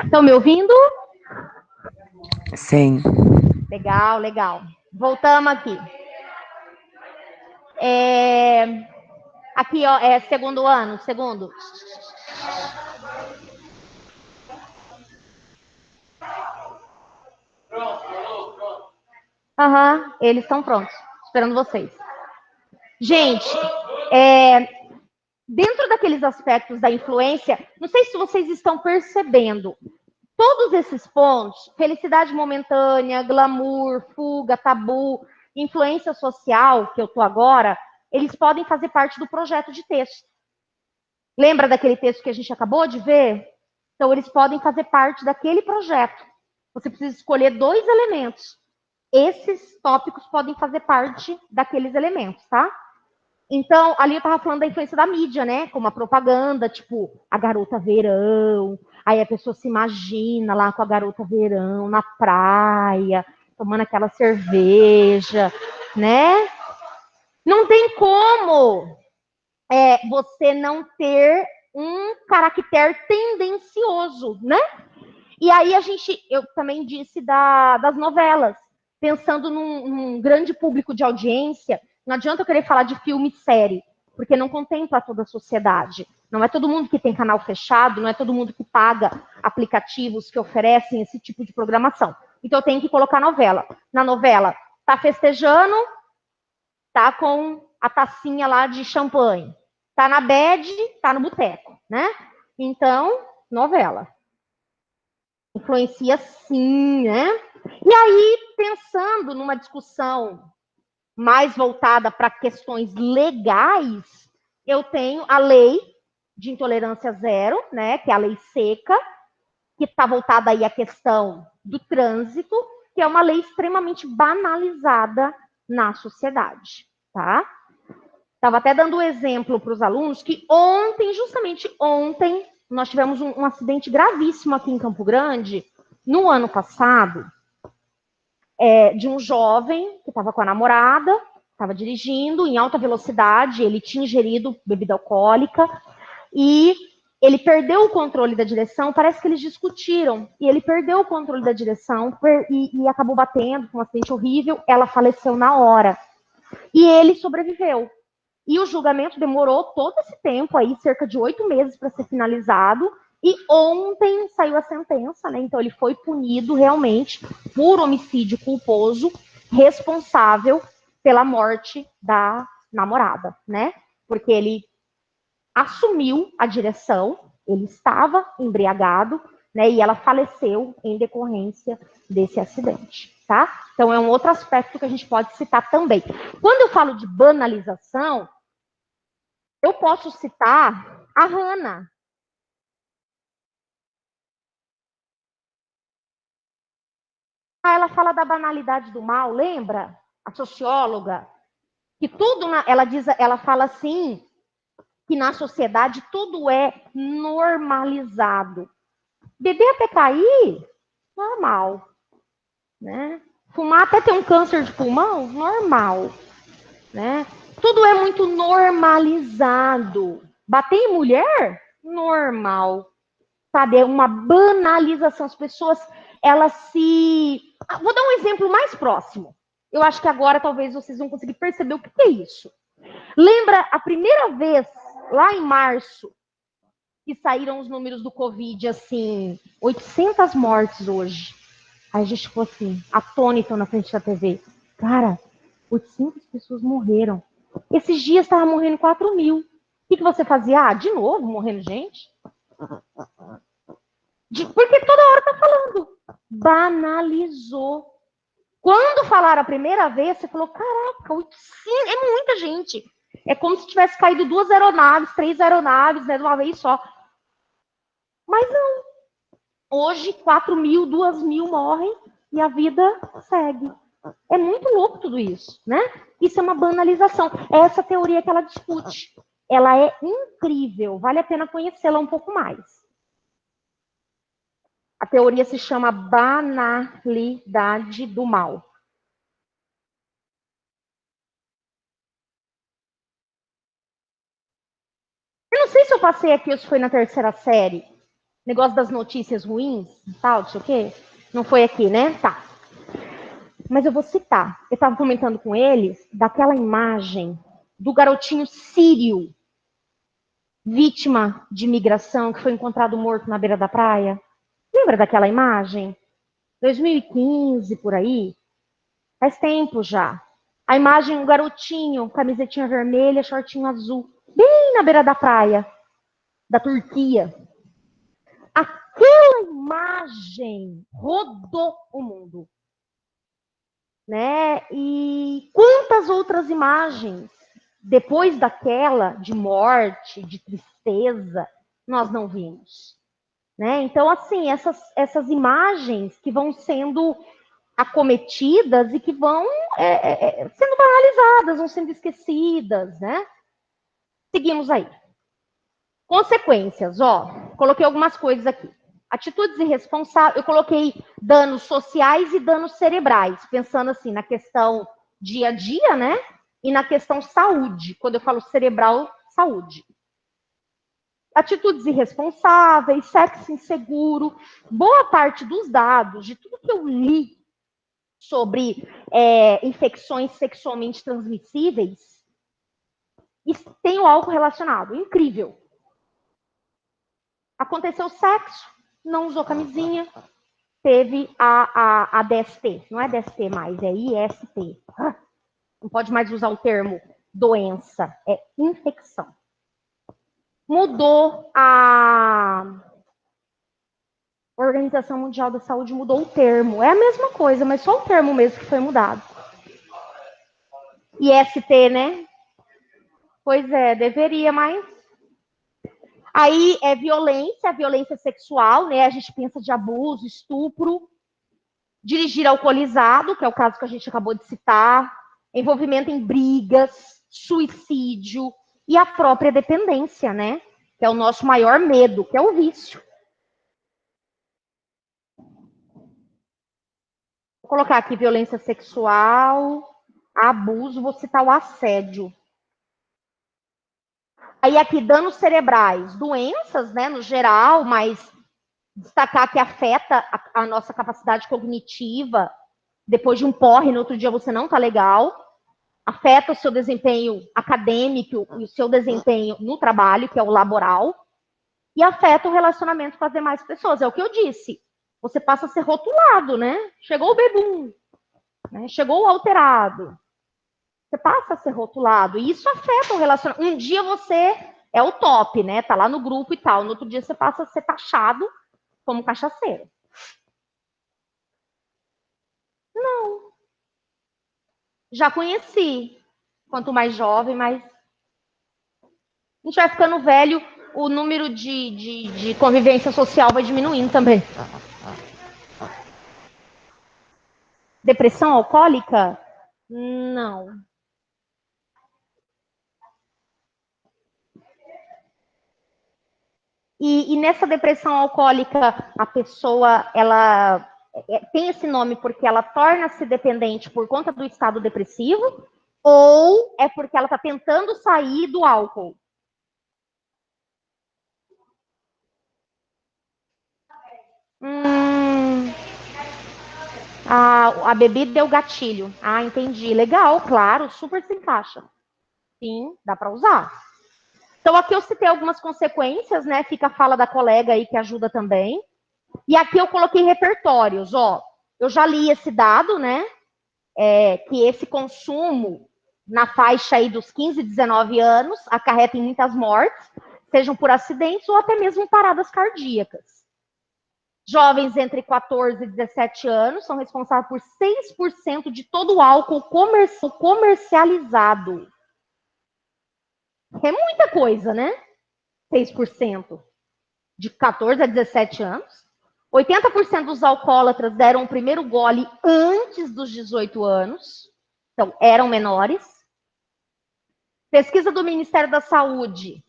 Estão me ouvindo? Sim. Legal, legal. Voltamos aqui. Aqui, ó, é segundo ano, segundo. Aham, eles estão prontos, esperando vocês. Gente, dentro daqueles aspectos da influência, não sei se vocês estão percebendo, todos esses pontos, felicidade momentânea, glamour, fuga, tabu, influência social, que eu tô agora, eles podem fazer parte do projeto de texto. Lembra daquele texto que a gente acabou de ver? Então, eles podem fazer parte daquele projeto. Você precisa escolher 2 elementos. Esses tópicos podem fazer parte daqueles elementos, tá? Então, ali eu tava falando da influência da mídia, né? Como a propaganda, tipo, a garota verão. Aí a pessoa se imagina lá com a garota verão na praia, tomando aquela cerveja, né? Não tem como você não ter um caractere tendencioso, né? E aí eu também disse das novelas, pensando num grande público de audiência, não adianta eu querer falar de filme e série, porque não contempla toda a sociedade. Não é todo mundo que tem canal fechado, não é todo mundo que paga aplicativos que oferecem esse tipo de programação. Então eu tenho que colocar novela. Na novela, tá festejando, tá com a tacinha lá de champanhe. Tá na bed, tá no boteco, né? Então, novela. Influencia sim, né? E aí, pensando numa discussão mais voltada para questões legais, eu tenho a lei de intolerância zero, né? Que é a lei seca, que está voltada aí à questão do trânsito, que é uma lei extremamente banalizada na sociedade, tá? Estava até dando um exemplo para os alunos que ontem, justamente ontem, nós tivemos um acidente gravíssimo aqui em Campo Grande, no ano passado, de um jovem que estava com a namorada, estava dirigindo em alta velocidade, ele tinha ingerido bebida alcoólica e ele perdeu o controle da direção, parece que eles discutiram, e ele perdeu o controle da direção e acabou batendo, com um acidente horrível, ela faleceu na hora. E ele sobreviveu. E o julgamento demorou todo esse tempo aí, cerca de 8 meses para ser finalizado. E ontem saiu a sentença, né? Então ele foi punido realmente por homicídio culposo, responsável pela morte da namorada, né? Porque ele assumiu a direção, ele estava embriagado, né? E ela faleceu em decorrência desse acidente, tá? Então, é um outro aspecto que a gente pode citar também. Quando eu falo de banalização, eu posso citar a Hannah. Ela fala da banalidade do mal, lembra? A socióloga. Que tudo, ela fala assim, que na sociedade tudo é normalizado. Beber até cair, normal. Né? Fumar até ter um câncer de pulmão, normal. Né? Tudo é muito normalizado. Bater em mulher, normal. Sabe, é uma banalização. As pessoas, elas se... Vou dar um exemplo mais próximo. Eu acho que agora talvez vocês vão conseguir perceber o que é isso. Lembra a primeira vez, lá em março, que saíram os números do Covid, assim, 800 mortes hoje. Aí a gente ficou assim, atônito na frente da TV. Cara, 800 pessoas morreram. Esses dias estava morrendo 4.000. O que você fazia? Ah, de novo morrendo gente? Porque toda hora tá falando. Banalizou. Quando falaram a primeira vez, você falou, caraca, 800, é muita gente. É como se tivesse caído 2 aeronaves, 3 aeronaves, né, de uma vez só. Mas não. Hoje, 4.000, 2.000 morrem e a vida segue. É muito louco tudo isso, né? Isso é uma banalização. É essa teoria que ela discute. Ela é incrível. Vale a pena conhecê-la um pouco mais. A teoria se chama banalidade do mal. Eu não sei se eu passei aqui ou se foi na terceira série. Negócio das notícias ruins e tal, não sei o quê. Não foi aqui, né? Tá. Mas eu vou citar. Eu estava comentando com eles daquela imagem do garotinho sírio, vítima de migração, que foi encontrado morto na beira da praia. Lembra daquela imagem? 2015, por aí. Faz tempo já. A imagem, um garotinho, camisetinha vermelha, shortinho azul, bem na beira da praia, da Turquia. Aquela imagem rodou o mundo. Né? E quantas outras imagens, depois daquela, de morte, de tristeza, nós não vimos. Né? Então, assim, essas imagens que vão sendo acometidas e que vão sendo banalizadas, vão sendo esquecidas, né? Seguimos aí. Consequências, ó. Coloquei algumas coisas aqui. Atitudes irresponsáveis, eu coloquei danos sociais e danos cerebrais, pensando assim na questão dia a dia, né? E na questão saúde, quando eu falo cerebral, saúde. Atitudes irresponsáveis, sexo inseguro, boa parte dos dados, de tudo que eu li sobre infecções sexualmente transmissíveis, tem o álcool relacionado. Incrível. Aconteceu sexo, não usou camisinha, teve a DST. Não é DST mais, é IST. Não pode mais usar o termo doença, é infecção. Mudou a Organização Mundial da Saúde, mudou o termo. É a mesma coisa, mas só o termo mesmo que foi mudado. IST, né? Pois é, deveria, mas... Aí é violência sexual, né? A gente pensa de abuso, estupro, dirigir alcoolizado, que é o caso que a gente acabou de citar, envolvimento em brigas, suicídio e a própria dependência, né? Que é o nosso maior medo, que é o vício. Vou colocar aqui violência sexual, abuso, vou citar o assédio. Aí aqui, danos cerebrais, doenças, né, no geral, mas destacar que afeta a nossa capacidade cognitiva. Depois de um porre, no outro dia você não tá legal. Afeta o seu desempenho acadêmico e o seu desempenho no trabalho, que é o laboral. E afeta o relacionamento com as demais pessoas. É o que eu disse. Você passa a ser rotulado, né? Chegou o bebum, né? Chegou o alterado. Você passa a ser rotulado. E isso afeta o relacionamento. Um dia você é o top, né? Tá lá no grupo e tal. No outro dia você passa a ser taxado como cachaceiro. Não. Já conheci. Quanto mais jovem, mais... A gente vai ficando velho, o número de convivência social vai diminuindo também. Depressão alcoólica? Não. E nessa depressão alcoólica, a pessoa, ela tem esse nome porque ela torna-se dependente por conta do estado depressivo, ou é porque ela está tentando sair do álcool? A bebida é o gatilho. Ah, entendi. Legal, claro, super se encaixa. Sim, dá para usar. Então, aqui eu citei algumas consequências, né? Fica a fala da colega aí que ajuda também. E aqui eu coloquei repertórios, ó. Eu já li esse dado, né? Que esse consumo na faixa aí dos 15, 19 anos acarreta em muitas mortes, sejam por acidentes ou até mesmo paradas cardíacas. Jovens entre 14 e 17 anos são responsáveis por 6% de todo o álcool comercializado. É muita coisa, né? 6%. De 14 a 17 anos. 80% dos alcoólatras deram o primeiro gole antes dos 18 anos. Então, eram menores. Pesquisa do Ministério da Saúde.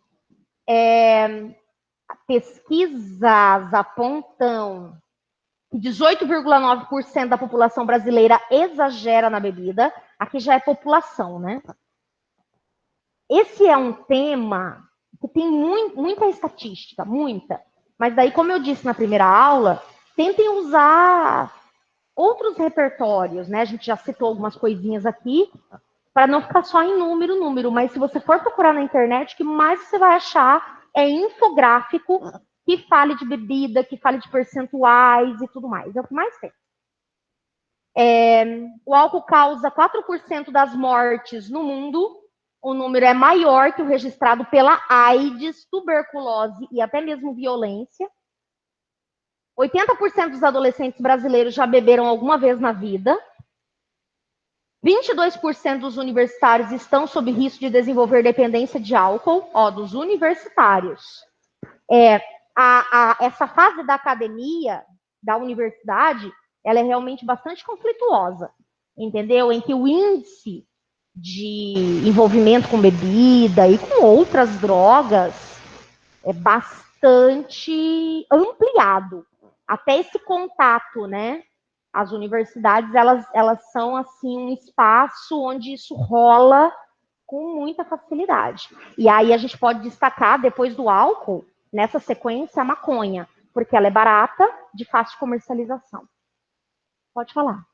Pesquisas apontam que 18,9% da população brasileira exagera na bebida. Aqui já é população, né? Esse é um tema que tem muita estatística, muita. Mas daí, como eu disse na primeira aula, tentem usar outros repertórios, né? A gente já citou algumas coisinhas aqui, para não ficar só em número. Mas se você for procurar na internet, o que mais você vai achar é infográfico que fale de bebida, que fale de percentuais e tudo mais. É o que mais tem. O álcool causa 4% das mortes no mundo. O número é maior que o registrado pela AIDS, tuberculose e até mesmo violência. 80% dos adolescentes brasileiros já beberam alguma vez na vida. 22% dos universitários estão sob risco de desenvolver dependência de álcool, dos universitários. Essa fase da academia, da universidade, ela é realmente bastante conflituosa, entendeu? Em que o índice de envolvimento com bebida e com outras drogas é bastante ampliado. Até esse contato, né? As universidades, elas são, assim, um espaço onde isso rola com muita facilidade. E aí a gente pode destacar, depois do álcool, nessa sequência, a maconha, porque ela é barata, de fácil comercialização. Pode falar.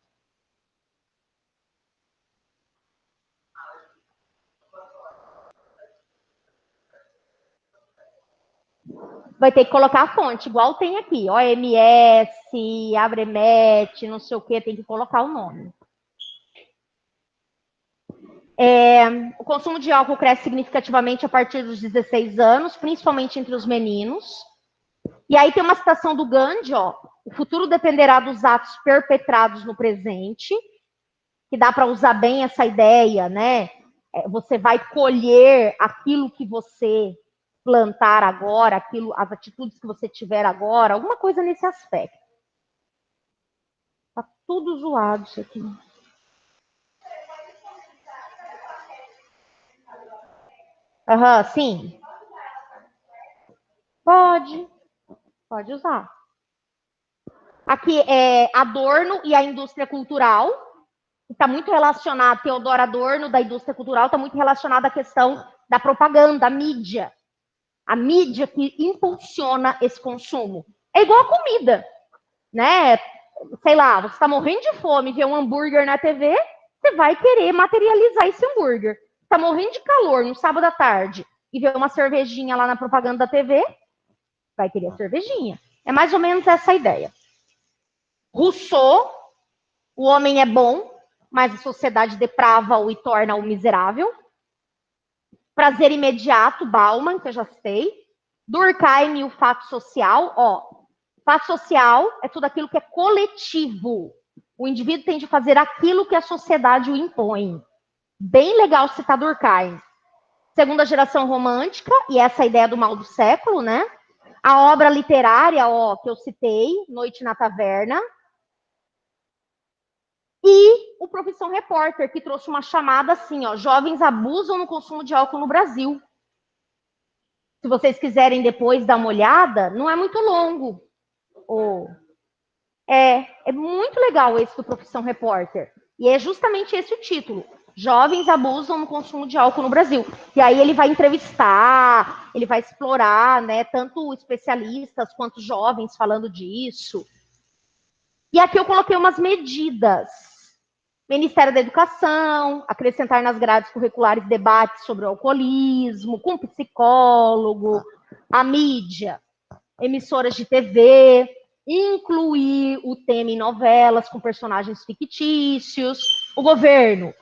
Vai ter que colocar a fonte, igual tem aqui, OMS, Abremet, não sei o que, tem que colocar o nome. O consumo de álcool cresce significativamente a partir dos 16 anos, principalmente entre os meninos. E aí tem uma citação do Gandhi, o futuro dependerá dos atos perpetrados no presente, que dá para usar bem essa ideia, né? Você vai colher aquilo que você plantar agora, as atitudes que você tiver agora, alguma coisa nesse aspecto. Tá tudo zoado isso aqui. Sim. Pode usar. Aqui é Adorno e a indústria cultural, que está muito relacionado, Theodor Adorno, da indústria cultural, está muito relacionado à questão da propaganda, a mídia que impulsiona esse consumo. É igual a comida, né? Sei lá, você está morrendo de fome, vê um hambúrguer na TV, você vai querer materializar esse hambúrguer. Está morrendo de calor no sábado à tarde e vê uma cervejinha lá na propaganda da TV, vai querer a cervejinha. É mais ou menos essa a ideia. Rousseau, o homem é bom, mas a sociedade deprava-o e torna-o miserável. Prazer imediato, Bauman, que eu já citei. Durkheim e o fato social, Paz social é tudo aquilo que é coletivo. O indivíduo tem de fazer aquilo que a sociedade o impõe. Bem legal citar Durkheim. Segunda geração romântica, e essa é a ideia do mal do século, né? A obra literária, ó, que eu citei, Noite na Taverna. E o Profissão Repórter, que trouxe uma chamada assim, ó, jovens abusam no consumo de álcool no Brasil. Se vocês quiserem depois dar uma olhada, não é muito longo. É muito legal esse do Profissão Repórter. E é justamente esse o título. Jovens abusam no consumo de álcool no Brasil. E aí ele vai entrevistar, ele vai explorar, né, tanto especialistas quanto jovens falando disso. E aqui eu coloquei umas medidas. Ministério da Educação, acrescentar nas grades curriculares debates sobre o alcoolismo, com psicólogo, a mídia, emissoras de TV, incluir o tema em novelas com personagens fictícios, o governo,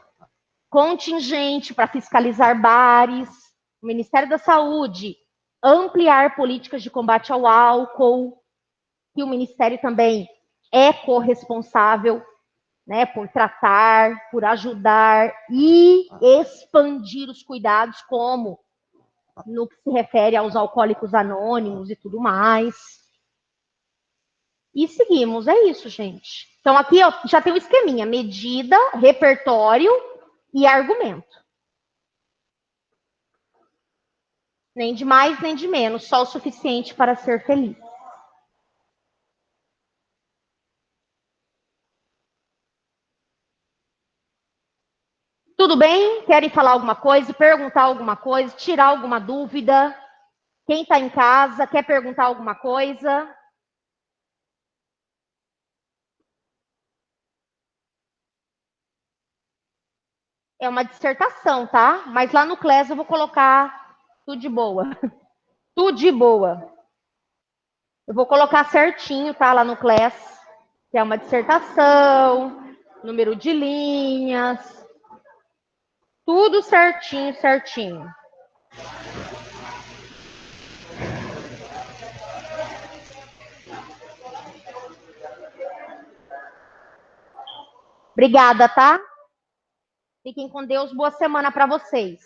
contingente para fiscalizar bares, o Ministério da Saúde, ampliar políticas de combate ao álcool, que o Ministério também é corresponsável, né, por tratar, por ajudar e expandir os cuidados, como no que se refere aos alcoólicos anônimos e tudo mais. E seguimos, é isso, gente. Então aqui ó, já tem um esqueminha, medida, repertório e argumento. Nem de mais, nem de menos, só o suficiente para ser feliz. Tudo bem? Querem falar alguma coisa, perguntar alguma coisa, tirar alguma dúvida? Quem está em casa, quer perguntar alguma coisa? É uma dissertação, tá? Mas lá no CLES eu vou colocar tudo de boa. Tudo de boa. Eu vou colocar certinho, tá? Lá no CLES, que é uma dissertação, número de linhas, tudo certinho, certinho. Obrigada, tá? Fiquem com Deus. Boa semana para vocês.